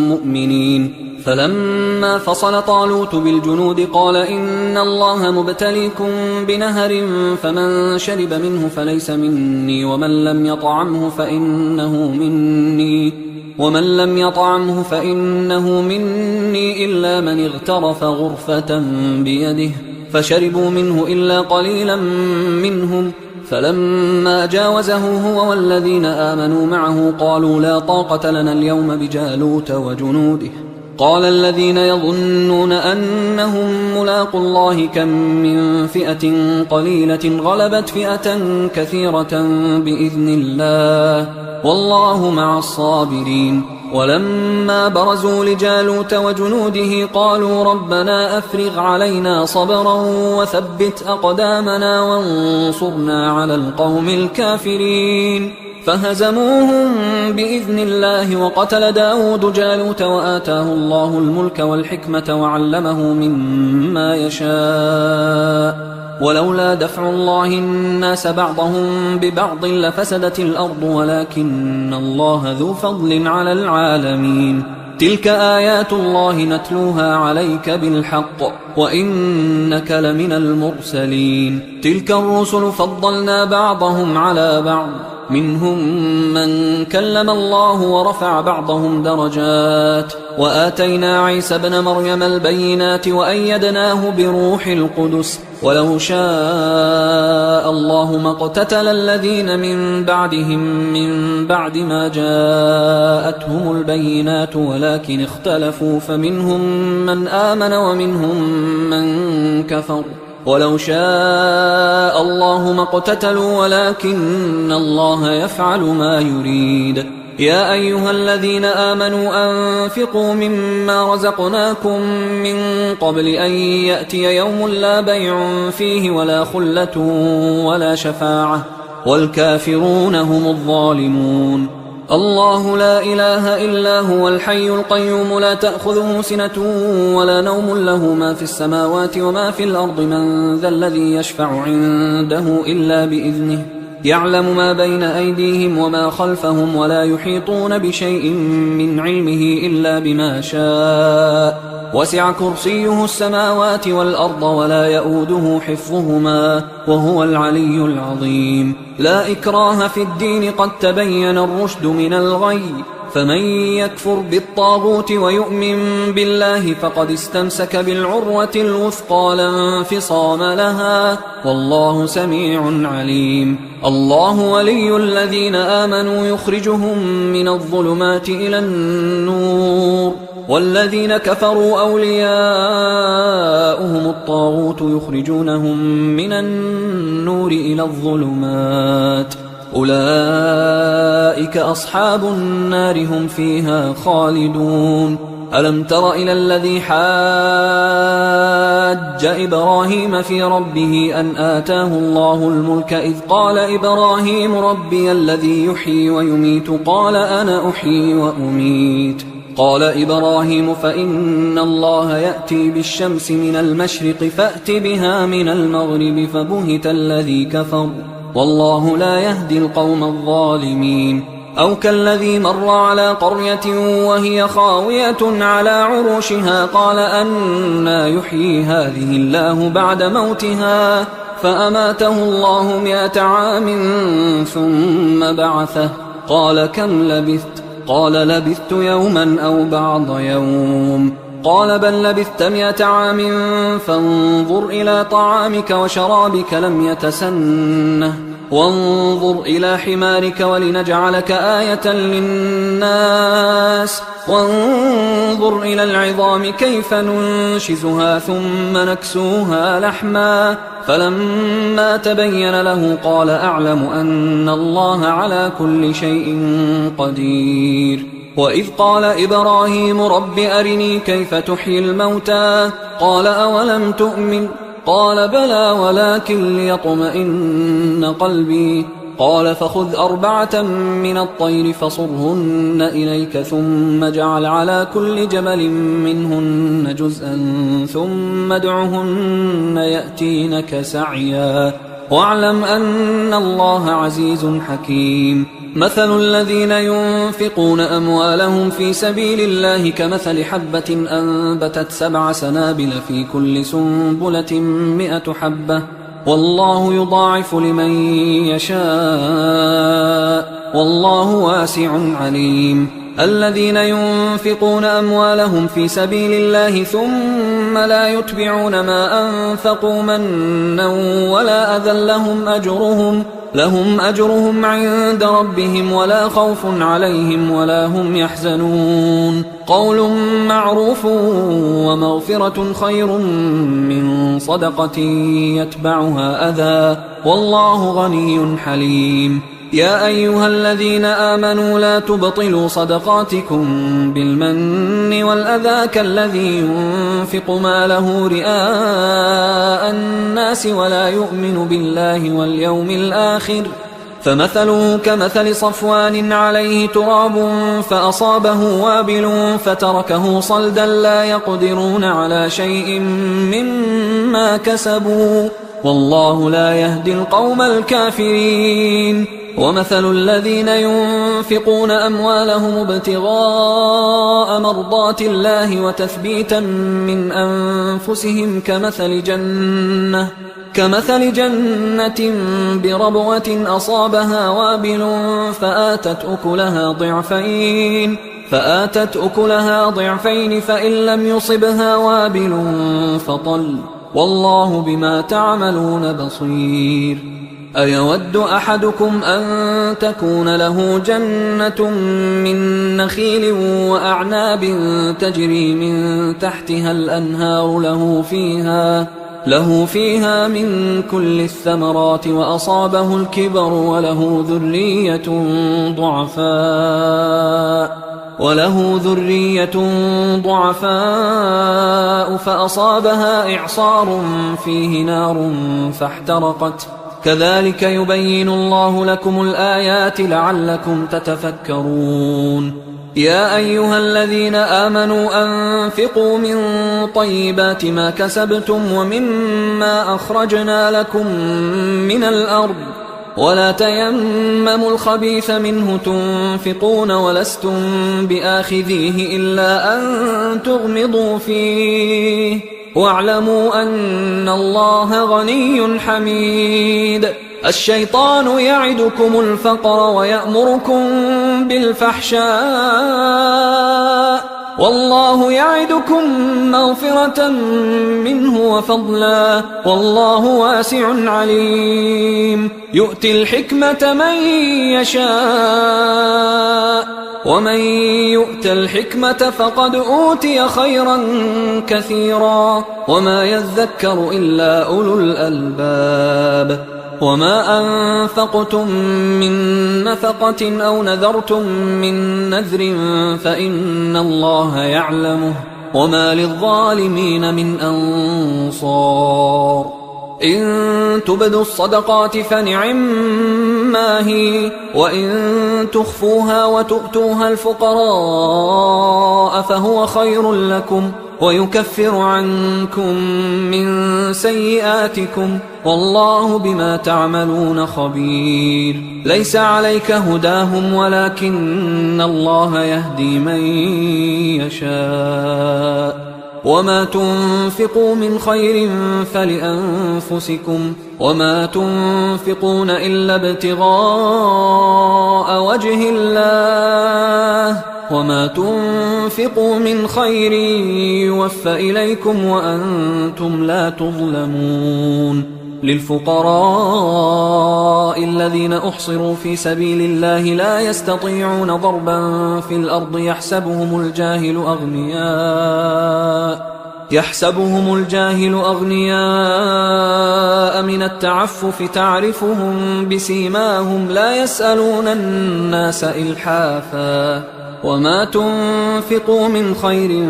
مؤمنين. فلما فصل طالوت بالجنود قال إن الله مبتليكم بنهر فمن شرب منه فليس مني ومن لم يطعمه فإنه مني إلا من اغترف غرفة بيده، فشربوا منه إلا قليلا منهم. فلما جاوزه هو والذين آمنوا معه قالوا لا طاقة لنا اليوم بجالوت وجنوده، قال الذين يظنون أنهم ملاقوا الله كم من فئة قليلة غلبت فئة كثيرة بإذن الله والله مع الصابرين. ولما برزوا لجالوت وجنوده قالوا ربنا أفرغ علينا صبرا وثبت أقدامنا وانصرنا على القوم الكافرين، فهزموهم بإذن الله. وقتل داود جالوت وآتاه الله الملك والحكمة وعلمه مما يشاء، ولولا دفع الله الناس بعضهم ببعض لفسدت الأرض ولكن الله ذو فضل على العالمين. تلك آيات الله نتلوها عليك بالحق وإنك لمن المرسلين. تلك الرسل فضلنا بعضهم على بعض، منهم من كلم الله ورفع بعضهم درجات، وآتينا عيسى ابن مريم البينات وأيدناه بروح القدس، ولو شاء الله ما اقتتل الذين من بعدهم من بعد ما جاءتهم البينات ولكن اختلفوا فمنهم من آمن ومنهم من كفر، ولو شاء الله ما اقتتلوا ولكن الله يفعل ما يريد. يا أيها الذين آمنوا أنفقوا مما رزقناكم من قبل أن يأتي يوم لا بيع فيه ولا خلة ولا شفاعة والكافرون هم الظالمون. الله لا إله إلا هو الحي القيوم لا تأخذه سنة ولا نوم، له ما في السماوات وما في الأرض، من ذا الذي يشفع عنده إلا بإذنه، يعلم ما بين أيديهم وما خلفهم ولا يحيطون بشيء من علمه إلا بما شاء، وسع كرسيه السماوات والأرض ولا يؤوده حفظهما وهو العلي العظيم. لا إكراه في الدين قد تبين الرشد من الغي، فمن يكفر بالطاغوت ويؤمن بالله فقد استمسك بالعروة الوثقى لا انفصام لها، والله سميع عليم. الله ولي الذين آمنوا يخرجهم من الظلمات إلى النور، والذين كفروا أولياؤهم الطاغوت يخرجونهم من النور إلى الظلمات، أولئك أصحاب النار هم فيها خالدون. ألم تر إلى الذي حاج إبراهيم في ربه أن آتاه الله الملك إذ قال إبراهيم ربي الذي يحيي ويميت قال أنا أحيي وأميت. قال إبراهيم فإن الله يأتي بالشمس من المشرق فأت بها من المغرب فبهت الذي كفر والله لا يهدي القوم الظالمين. أو كالذي مر على قرية وهي خاوية على عروشها قال أنى يحيي هذه الله بعد موتها فأماته الله 100 عام ثم بعثه قال كم لبثت؟ قال لبثت يوما أو بعض يوم. قال بل لبثت 100 عام فانظر إلى طعامك وشرابك لم يتسنه وانظر إلى حمارك ولنجعلك آية للناس وانظر إلى العظام كيف ننشزها ثم نكسوها لحما فلما تبين له قال أعلم أن الله على كل شيء قدير. وإذ قال إبراهيم رب أرني كيف تحيي الموتى قال أولم تؤمن قال بلى ولكن ليطمئن قلبي قال فخذ 4 من الطير فصرهن إليك ثم اجعل على كل جبل منهن جزءا ثم ادعهن يأتينك سعيا واعلم أن الله عزيز حكيم. مثل الذين ينفقون أموالهم في سبيل الله كمثل حبة أنبتت 7 سنابل في كل سنبلة 100 حبة والله يضاعف لمن يشاء والله واسع عليم. الذين ينفقون أموالهم في سبيل الله ثم لا يتبعون ما أنفقوا منا ولا أذى لهم أجرهم عند ربهم ولا خوف عليهم ولا هم يحزنون. قول معروف ومغفرة خير من صدقة يتبعها أذى والله غني حليم. يا أيها الذين آمنوا لا تبطلوا صدقاتكم بالمن والأذى كالذي ينفق ماله رئاء الناس ولا يؤمن بالله واليوم الآخر فمثله كمثل صفوان عليه تراب فأصابه وابل فتركه صلدا لا يقدرون على شيء مما كسبوا والله لا يهدي القوم الكافرين. ومثل الذين ينفقون أموالهم ابتغاء مرضات الله وتثبيتا من أنفسهم كمثل جنة بربوة أصابها وابل فآتت أكلها ضعفين فإن لم يصبها وابل فطل والله بما تعملون بصير. أيود أحدكم أن تكون له جنة من نخيل وأعناب تجري من تحتها الأنهار له فيها من كل الثمرات وأصابه الكبر وله ذرية ضعفاء فأصابها إعصار فيه نار فاحترقت كذلك يبين الله لكم الآيات لعلكم تتفكرون. يا أيها الذين آمنوا أنفقوا من طيبات ما كسبتم ومما أخرجنا لكم من الأرض ولا تيمموا الخبيث منه تنفقون ولستم بآخذيه إلا أن تغمضوا فيه واعلموا أن الله غني حميد. الشيطان يعدكم الفقر ويأمركم بالفحشاء والله يعدكم مغفرة منه وفضلا والله واسع عليم. يؤتي الحكمة من يشاء ومن يؤت الحكمة فقد أوتي خيرا كثيرا وما يذكر إلا أولو الألباب. وما أنفقتم من نفقة أو نذرتم من نذر فإن الله يعلمه وما للظالمين من أنصار. إن تبدوا الصدقات فنعما هي وإن تخفوها وتؤتوها الفقراء فهو خير لكم ويكفر عنكم من سيئاتكم والله بما تعملون خبير. ليس عليك هداهم ولكن الله يهدي من يشاء. وما تنفقوا من خير فلأنفسكم وما تنفقون إلا ابتغاء وجه الله وما تنفقوا من خير يوفى إليكم وأنتم لا تظلمون. للفقراء الذين أحصروا في سبيل الله لا يستطيعون ضربا في الأرض يحسبهم الجاهل أغنياء من التعفف تعرفهم بسيماهم لا يسألون الناس إلحافا. وما تنفقوا من خير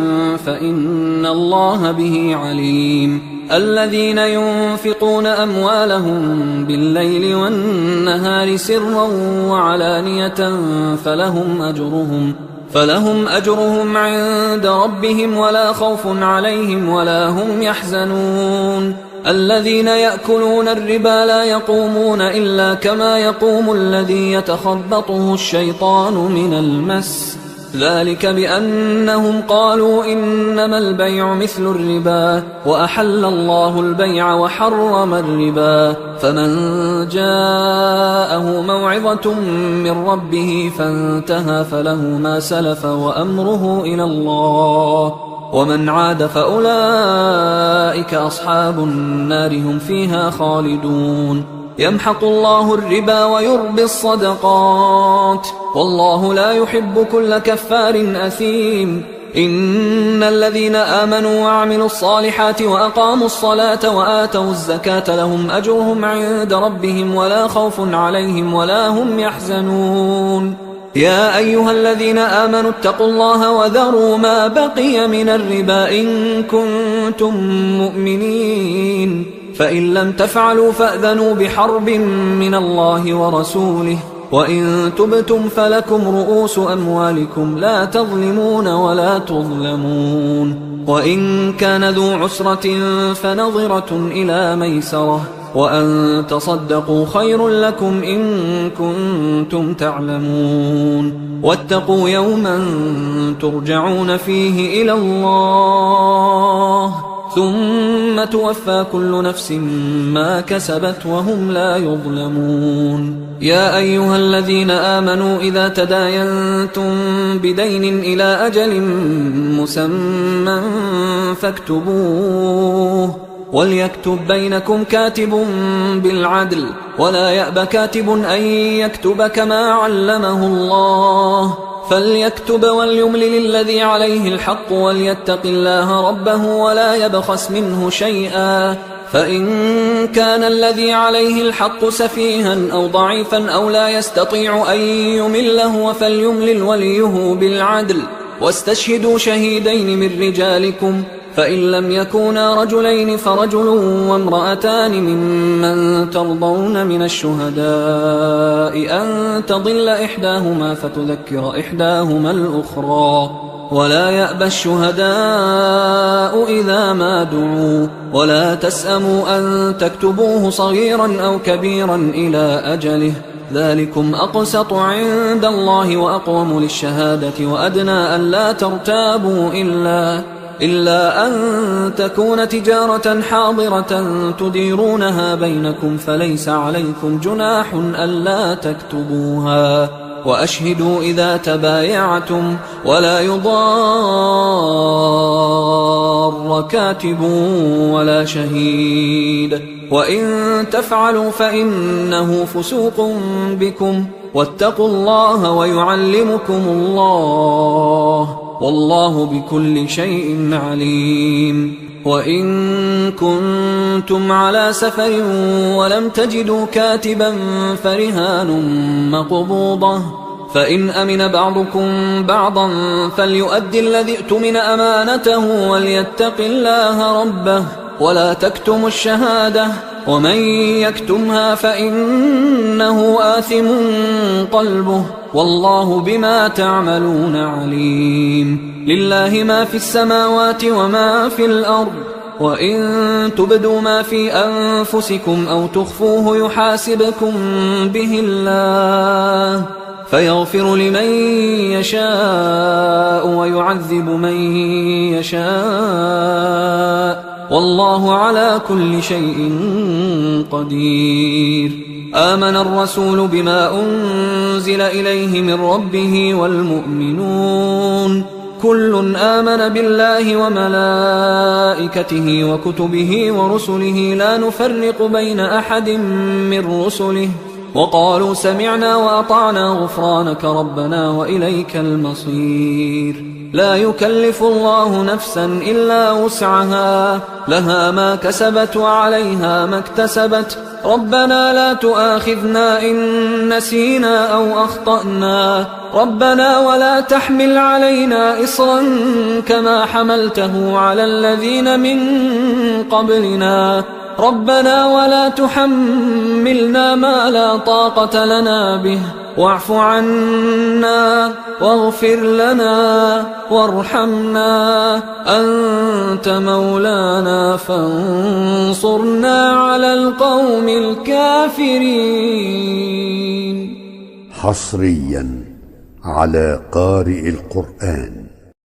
فإن الله به عليم. الذين ينفقون أموالهم بالليل والنهار سرا وعلانية فلهم أجرهم عند ربهم ولا خوف عليهم ولا هم يحزنون. الذين يأكلون الربا لا يقومون إلا كما يقوم الذي يتخبطه الشيطان من المس ذلك بأنهم قالوا إنما البيع مثل الربا وأحل الله البيع وحرم الربا. فمن جاءه موعظة من ربه فانتهى فله ما سلف وأمره إلى الله ومن عاد فأولئك أصحاب النار هم فيها خالدون. يمحق الله الربا ويربي الصدقات والله لا يحب كل كفار أثيم. إن الذين آمنوا وعملوا الصالحات وأقاموا الصلاة وآتوا الزكاة لهم أجرهم عند ربهم ولا خوف عليهم ولا هم يحزنون. يا أيها الذين آمنوا اتقوا الله وذروا ما بقي من الربا إن كنتم مؤمنين فإن لم تفعلوا فأذنوا بحرب من الله ورسوله وإن تبتم فلكم رؤوس أموالكم لا تظلمون ولا تظلمون. وإن كان ذو عسرة فنظرة إلى ميسرة وأن تصدقوا خير لكم إن كنتم تعلمون. واتقوا يوما ترجعون فيه إلى الله ثم توفى كل نفس ما كسبت وهم لا يظلمون. يا أيها الذين آمنوا إذا تداينتم بدين إلى أجل مسمى فاكتبوه وليكتب بينكم كاتب بالعدل ولا يأب كاتب أن يكتب كما علمه الله فليكتب وليملل الذي عليه الحق وليتق الله ربه ولا يبخس منه شيئا فإن كان الذي عليه الحق سفيها أو ضعيفا أو لا يستطيع أن يمله فليملل وليه بالعدل واستشهدوا شهيدين من رجالكم فإن لم يكونا رجلين فرجل وامرأتان ممن ترضون من الشهداء أن تضل إحداهما فتذكر إحداهما الأخرى ولا يأبى الشهداء إذا ما دعوا ولا تسأموا أن تكتبوه صغيرا أو كبيرا إلى أجله ذلكم أقسط عند الله وأقوم للشهادة وأدنى أن لا ترتابوا إلا أن تكون تجارة حاضرة تديرونها بينكم فليس عليكم جناح ألا تكتبوها، وأشهدوا إذا تبايعتم ولا يضار كاتب ولا شهيد، وإن تفعلوا فإنه فسوق بكم، واتقوا الله ويعلمكم الله، والله بكل شيء عليم. وإن كنتم على سفر ولم تجدوا كاتبا فرهان مقبوضة، فإن أمن بعضكم بعضا فليؤدي الذي اؤتمن أمانته وليتق الله ربه ولا تكتموا الشهادة، ومن يكتمها فإنه آثم قلبه، والله بما تعملون عليم. لله ما في السماوات وما في الأرض، وإن تبدوا ما في أنفسكم أو تخفوه يحاسبكم به الله، فيغفر لمن يشاء ويعذب من يشاء، والله على كل شيء قدير. آمن الرسول بما أنزل إليه من ربه والمؤمنون كل آمن بالله وملائكته وكتبه ورسله لا نفرق بين أحد من رسله، وقالوا سمعنا وأطعنا غفرانك ربنا وإليك المصير. لا يكلف الله نفسا إلا وسعها، لها ما كسبت وعليها ما اكتسبت، ربنا لا تؤاخذنا إن نسينا أو أخطأنا، ربنا ولا تحمل علينا إصرا كما حملته على الذين من قبلنا، ربنا ولا تحملنا ما لا طاقة لنا به، واعف عنا واغفر لنا وارحمنا، أنت مولانا فانصرنا على القوم الكافرين. حصريا على قارئ القرآن.